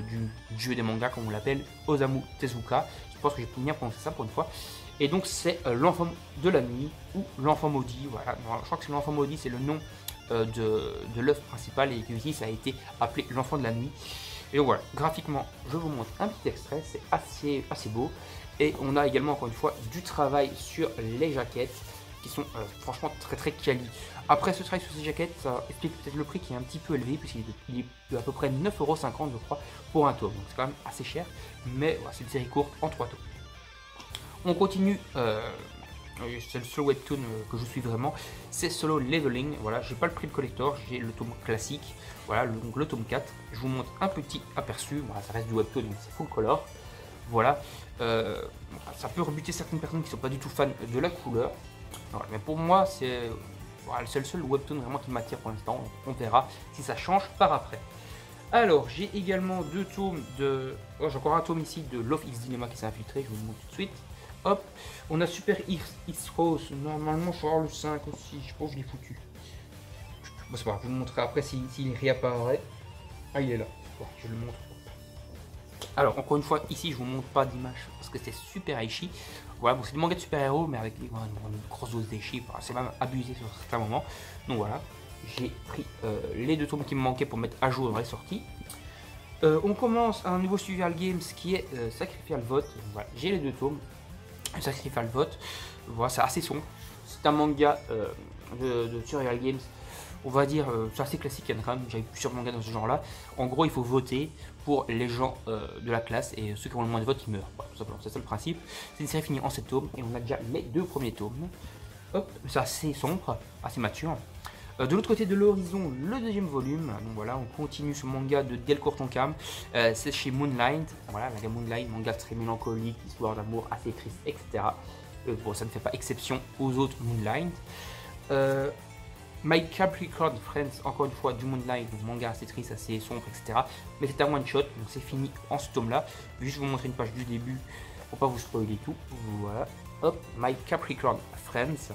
du dieu des mangas, comme on l'appelle, Osamu Tezuka. Je pense que j'ai bien prononcé ça pour une fois. Et donc c'est l'enfant de la nuit ou l'enfant maudit. Voilà, je crois que c'est l'enfant maudit, c'est le nom de l'œuvre principale et que ici ça a été appelé l'enfant de la nuit. Et donc voilà, graphiquement, je vous montre un petit extrait, c'est assez beau. Et on a également, encore une fois, du travail sur les jaquettes qui sont franchement très quali. Après ce travail sur ces jaquettes, ça explique peut-être le prix qui est un petit peu élevé, puisqu'il est de à peu près 9,50 € je crois pour un tome. Donc c'est quand même assez cher, mais voilà, c'est une série courte en 3 tomes. On continue, c'est le seul webtoon que je suis vraiment, c'est Solo Leveling. Voilà, j'ai pas le prix de collector, j'ai le tome classique, voilà, donc le tome 4. Je vous montre un petit aperçu, voilà, ça reste du webtoon, donc c'est full color. Voilà, ça peut rebuter certaines personnes qui sont pas du tout fans de la couleur. Voilà, mais pour moi, c'est voilà, le seul webtoon vraiment qui m'attire pour l'instant. On verra si ça change par après. Alors, j'ai également 2 tomes de... Oh, j'ai encore un tome ici de Love X Dilemma qui s'est infiltré, je vous le montre tout de suite. Hop, on a Super X Rose, normalement je vais avoir le 5 aussi, je pense que je l'ai foutu. Bon, c'est pas grave, je vous le montrerai après s'il réapparaît. Ah, il est là, bon, je le montre. Alors, encore une fois, ici je vous montre pas d'image parce que c'est super aichi. Voilà, bon, c'est du manga de super-héros, mais avec une grosse dose d'échi, c'est même abusé sur certains moments. Donc voilà, j'ai pris les 2 tomes qui me manquaient pour mettre à jour dans les sorties. On commence un nouveau Survival Games qui est Sacrifial Vote. Voilà, j'ai les 2 tomes. Sacrifial Vote, voilà, c'est assez sombre. C'est un manga de Survival Games, on va dire, c'est assez classique, il y en a quand même, j'avais plusieurs mangas dans ce genre là. En gros, il faut voter pour les gens de la classe et ceux qui ont le moins de votes, ils meurent. Voilà, tout simplement, c'est ça le principe. C'est une série finie en 7 tomes et on a déjà les 2 premiers tomes. Hop, c'est assez sombre, assez mature. De l'autre côté de l'horizon, le 2e volume. Donc voilà, on continue ce manga de Delcourt Tonkam. C'est chez Moonlight. Voilà, la gamme Moonlight, manga très mélancolique, histoire d'amour assez triste, etc. Bon, ça ne fait pas exception aux autres Moonlight. My Capricorn Friends, encore une fois du Moonlight, donc manga assez triste, assez sombre, etc. Mais c'est un one shot, donc c'est fini en ce tome là. Je vais juste vous montrer une page du début pour pas vous spoiler tout. Voilà, hop, My Capricorn Friends.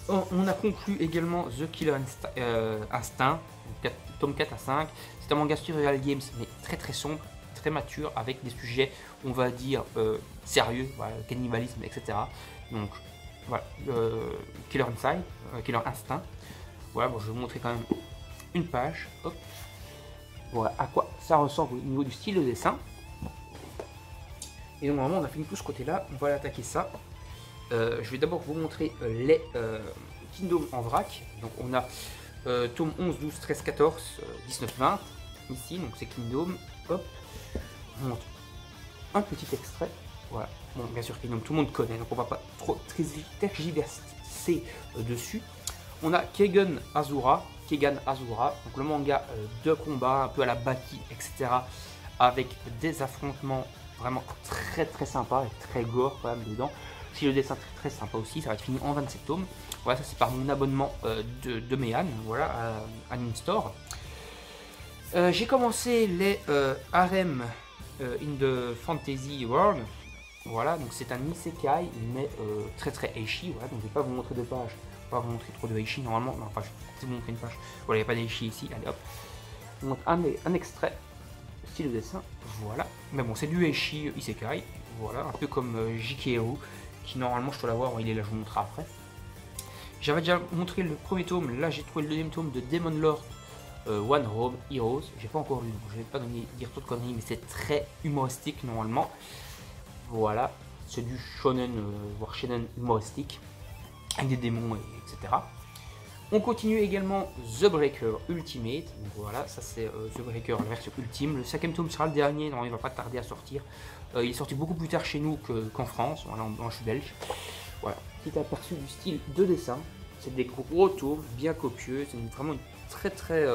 On a conclu également The Killer Instinct, tome 4 à 5. C'est un manga Survival Games, mais très sombre, très mature, avec des sujets, on va dire, sérieux, voilà, cannibalisme, etc. Donc, voilà, Killer Instinct. Voilà, bon, je vais vous montrer quand même une page. Hop. Voilà à quoi ça ressemble au niveau du style de dessin. Et donc, normalement, on a fini tout ce côté-là. On va aller attaquer ça. Je vais d'abord vous montrer les Kingdom en vrac. Donc on a tome 11, 12, 13, 14, 19, 20 ici, donc c'est Kingdom. Hop, je vous montre un petit extrait. Voilà, bon, bien sûr Kingdom tout le monde connaît, donc on va pas trop tergiverser dessus. On a Kegan Azura, donc le manga de combat un peu à la Baki, etc. Avec des affrontements vraiment très sympas et très gore quand même dedans. Si le dessin très sympa aussi, ça va être fini en 27 tomes. Voilà, ça c'est par mon abonnement de Méan, voilà, à Ninstore. J'ai commencé les Harem in the Fantasy World. Voilà, donc c'est un isekai, mais très eishi. Voilà, donc je vais pas vous montrer de pages, pas vous montrer trop de eishi normalement. Non, enfin, je vais vous montrer une page. Voilà, il n'y a pas d'eishi ici. Allez hop, je vous montre un extrait, style de dessin. Voilà, mais bon, c'est du eishi isekai. Voilà, un peu comme Jikero, qui normalement je dois l'avoir, il est là, je vous montrerai après. J'avais déjà montré le premier tome, là j'ai trouvé le 2e tome de Demon Lord One Home Heroes. J'ai pas encore lu, donc je vais pas dire trop de conneries, mais c'est très humoristique normalement. Voilà, c'est du shonen, voire shonen humoristique, avec des démons, etc. On continue également The Breaker Ultimate. Donc voilà, ça c'est The Breaker, la version ultime. Le 5e tome sera le dernier, non, il va pas tarder à sortir. Il est sorti beaucoup plus tard chez nous qu'en France. Voilà, je suis belge. Voilà, petit aperçu du style de dessin. C'est des gros tomes, bien copieux. C'est vraiment une très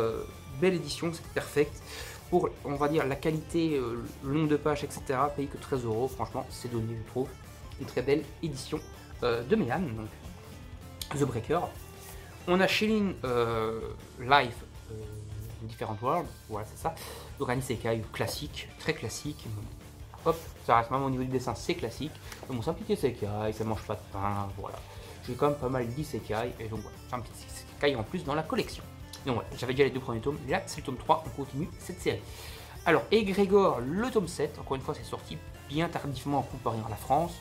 belle édition, c'est perfect. Pour, on va dire, la qualité, le nombre de pages, etc. Payé que 13 €. Franchement, c'est donné, je trouve. Une très belle édition de Méan, donc The Breaker. On a Shelin Life Different World, voilà c'est ça. Donc un isekai classique, très classique. Hop, ça reste même au niveau du dessin, c'est classique. Donc bon, c'est un petit isekai, ça mange pas de pain, voilà. J'ai quand même pas mal d'isekai, et donc voilà, c'est un petit isekai en plus dans la collection. Donc voilà, j'avais déjà les 2 premiers tomes, et là c'est le tome 3, on continue cette série. Alors, Egrégor, le tome 7, encore une fois c'est sorti bien tardivement comparé à la France.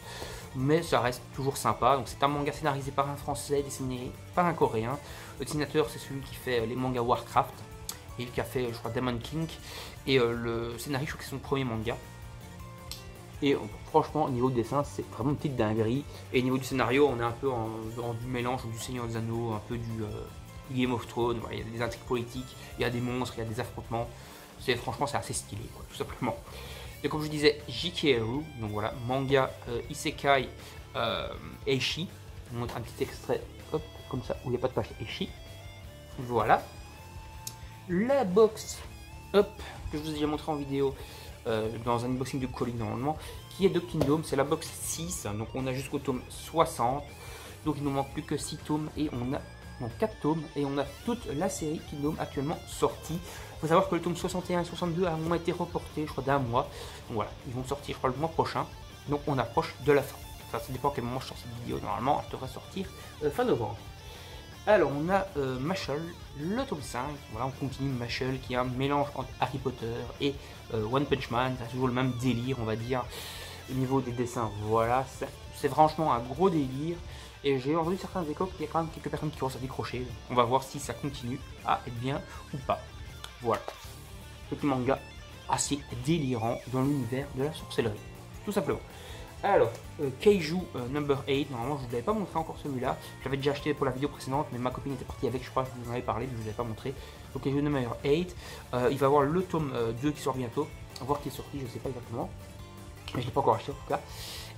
mais ça reste toujours sympa. Donc c'est un manga scénarisé par un Français, dessiné par un Coréen. Le dessinateur c'est celui qui fait les mangas Warcraft, et qui a fait je crois Demon King, et le scénariste je crois que c'est son premier manga. Et franchement au niveau du dessin c'est vraiment une petite dinguerie, et au niveau du scénario on est un peu dans du mélange du Seigneur des Anneaux, un peu du Game of Thrones. Voilà, il y a des intrigues politiques, il y a des monstres, il y a des affrontements, franchement c'est assez stylé quoi, tout simplement. Et comme je disais, Jikeru, donc voilà, manga Isekai Eishi. On montre un petit extrait, hop, comme ça, où il n'y a pas de page Eishi. Voilà. La box, hop, que je vous ai déjà montré en vidéo, dans un unboxing de colis normalement, qui est de Kingdom, c'est la box 6, donc on a jusqu'au tome 60. Donc il nous manque plus que 6 tomes, et on a donc 4 tomes, et on a toute la série Kingdom actuellement sortie. Il faut savoir que le tome 61 et 62 ont été reportés, je crois, d'un mois. Donc voilà, ils vont sortir, je crois, le mois prochain. Donc on approche de la fin. Ça dépend à quel moment je sors cette vidéo. Normalement, elle devrait sortir fin novembre. Alors, on a Mashle, le tome 5. Voilà, on continue Mashle, qui est un mélange entre Harry Potter et One Punch Man. C'est toujours le même délire, on va dire, au niveau des dessins. Voilà, c'est franchement un gros délire. Et j'ai entendu certains échos qu'il y a quand même quelques personnes qui commencent à décrocher. On va voir si ça continue à être bien ou pas. Voilà, petit manga assez délirant dans l'univers de la sorcellerie, tout simplement. Alors, Kaiju Number 8, normalement je ne vous l'avais pas montré encore celui-là, je l'avais déjà acheté pour la vidéo précédente, mais ma copine était partie avec, je crois que je vous en avais parlé, mais je ne vous avais pas montré. Donc Kaiju Number 8, il va y avoir le tome 2 qui sort bientôt, on va voir qui est sorti, je ne sais pas exactement, mais je ne l'ai pas encore acheté en tout cas.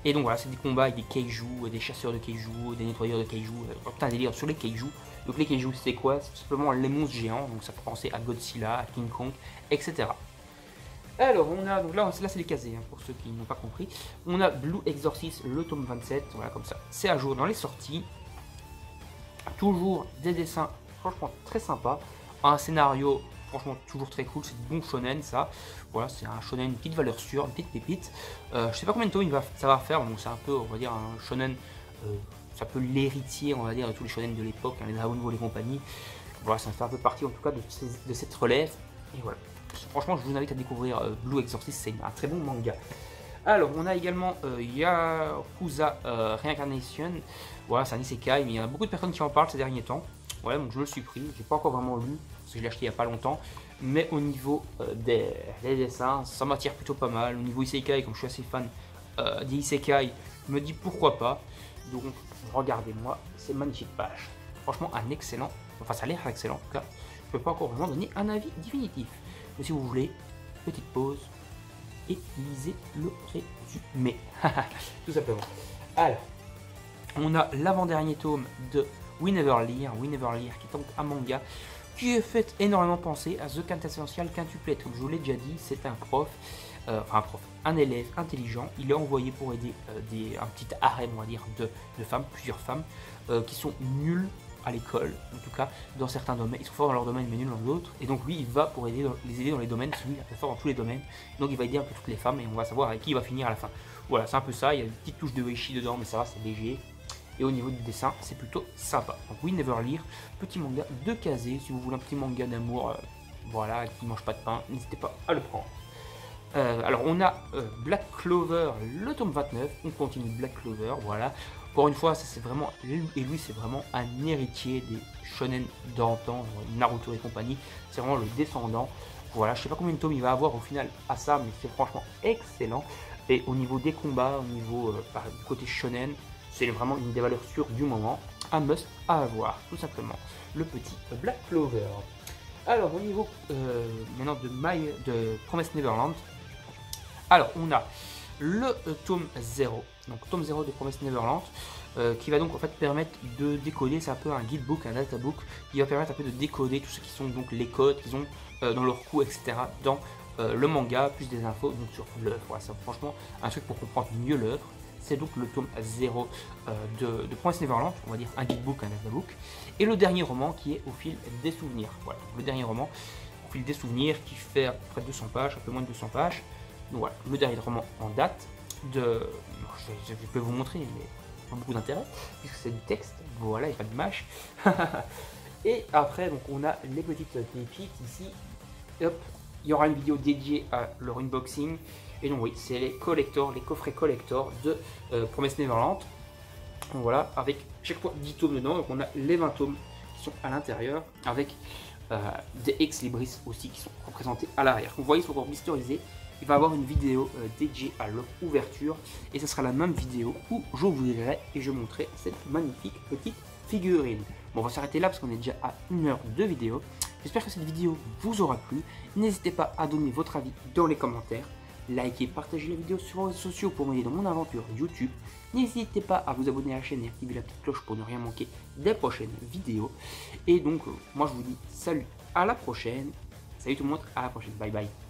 Et donc voilà, c'est des combats avec des kaiju, des chasseurs de kaiju, des nettoyeurs de kaiju, tout un délire sur les kaiju. Donc les kaiju c'est quoi? C'est simplement les monstres géants, donc ça fait penser à Godzilla, à King Kong, etc. Alors on a, donc là c'est les casés, hein, pour ceux qui n'ont pas compris. On a Blue Exorcist, le tome 27, voilà comme ça, c'est à jour dans les sorties. Toujours des dessins franchement très sympas, un scénario franchement toujours très cool, c'est du bon shonen ça. Voilà, c'est un shonen, une petite valeur sûre, une petite pépite. Je sais pas combien de tomes ça va faire, donc c'est un peu, on va dire, un shonen, c'est un peu l'héritier, on va dire, de tous les shonen de l'époque, hein, les Dragon Ball et compagnie. Voilà, ça fait un peu partie en tout cas de cette relève. Et voilà, franchement je vous invite à découvrir Blue Exorcist, c'est un très bon manga. Alors on a également Yakuza Reincarnation. Voilà, c'est un isekai, mais il y a beaucoup de personnes qui en parlent ces derniers temps. Voilà, donc je le suis pris, j'ai pas encore vraiment lu, parce que je l'ai acheté il y a pas longtemps. Mais au niveau des dessins, ça m'attire plutôt pas mal. Au niveau isekai, comme je suis assez fan des isekai, je me dis pourquoi pas. Donc regardez-moi ces magnifiques pages. Franchement un excellent, enfin ça a l'air excellent en tout cas. Je peux pas encore vraiment donner un avis définitif. Mais si vous voulez, petite pause et lisez le résumé. Tout simplement. Alors, on a l'avant-dernier tome de We Never Lear, qui est donc un manga qui est fait énormément penser à The Quintessential Quintuplet. Comme je vous l'ai déjà dit, c'est un prof, un élève intelligent. Il est envoyé pour aider un petit harem, on va dire, de femmes, plusieurs femmes, qui sont nulles à l'école, en tout cas dans certains domaines. Ils sont forts dans leur domaine mais nuls dans d'autres. Et donc lui, il va pour les aider dans les domaines, parce que lui, il est fort dans tous les domaines. Donc il va aider un peu toutes les femmes, et on va savoir avec qui il va finir à la fin. Voilà, c'est un peu ça. Il y a une petite touche de Weishi dedans, mais ça va, c'est léger. Et au niveau du dessin, c'est plutôt sympa. Donc We Never Lear, petit manga de casé. Si vous voulez un petit manga d'amour, voilà, qui mange pas de pain, n'hésitez pas à le prendre. Alors on a Black Clover, le tome 29. On continue Black Clover, voilà. Encore une fois, ça c'est vraiment, et lui c'est vraiment un héritier des shonen d'antan, Naruto et compagnie. C'est vraiment le descendant. Voilà, je sais pas combien de tomes il va avoir au final à ça, mais c'est franchement excellent. Et au niveau des combats, au niveau du côté shonen, c'est vraiment une des valeurs sûres du moment, un must à avoir, tout simplement, le petit Black Clover. Alors au niveau maintenant de Promised Neverland, alors on a le tome 0, donc tome 0 de Promised Neverland, qui va donc en fait permettre de décoder, c'est un peu un guidebook, un databook, qui va permettre un peu de décoder tout ce qui sont donc les codes qu'ils ont dans leur coup, etc. dans le manga, plus des infos donc sur l'œuvre. Voilà, c'est franchement un truc pour comprendre mieux l'œuvre. C'est donc le tome 0 de Promised Neverland, on va dire un guidebook, un databook. Et le dernier roman qui est Au fil des souvenirs. Voilà, le dernier roman, Au fil des souvenirs, qui fait à peu près 200 pages, un peu moins de 200 pages. Donc voilà, le dernier roman en date de... Je peux vous montrer, mais pas beaucoup d'intérêt, puisque c'est du texte, voilà, il n'y a pas d'image. Et après, donc on a les petites pépites ici. Hop, il y aura une vidéo dédiée à leur unboxing. Et donc oui, c'est les collectors, les coffrets collector de Promesse Neverland. Donc voilà, avec chaque fois 10 tomes dedans, donc on a les 20 tomes qui sont à l'intérieur, avec des ex-libris aussi qui sont représentés à l'arrière. Comme vous voyez, ils sont encore blisterisés. Il va y avoir une vidéo dédiée à leur ouverture, et ce sera la même vidéo où j'ouvrirai et je montrerai cette magnifique petite figurine. Bon, on va s'arrêter là parce qu'on est déjà à 1 heure de vidéo. J'espère que cette vidéo vous aura plu. N'hésitez pas à donner votre avis dans les commentaires. Likez, partagez la vidéo sur vos réseaux sociaux pour m'aider dans mon aventure YouTube. N'hésitez pas à vous abonner à la chaîne et activer la petite cloche pour ne rien manquer des prochaines vidéos. Et donc, moi je vous dis salut, à la prochaine. Salut tout le monde, à la prochaine. Bye bye.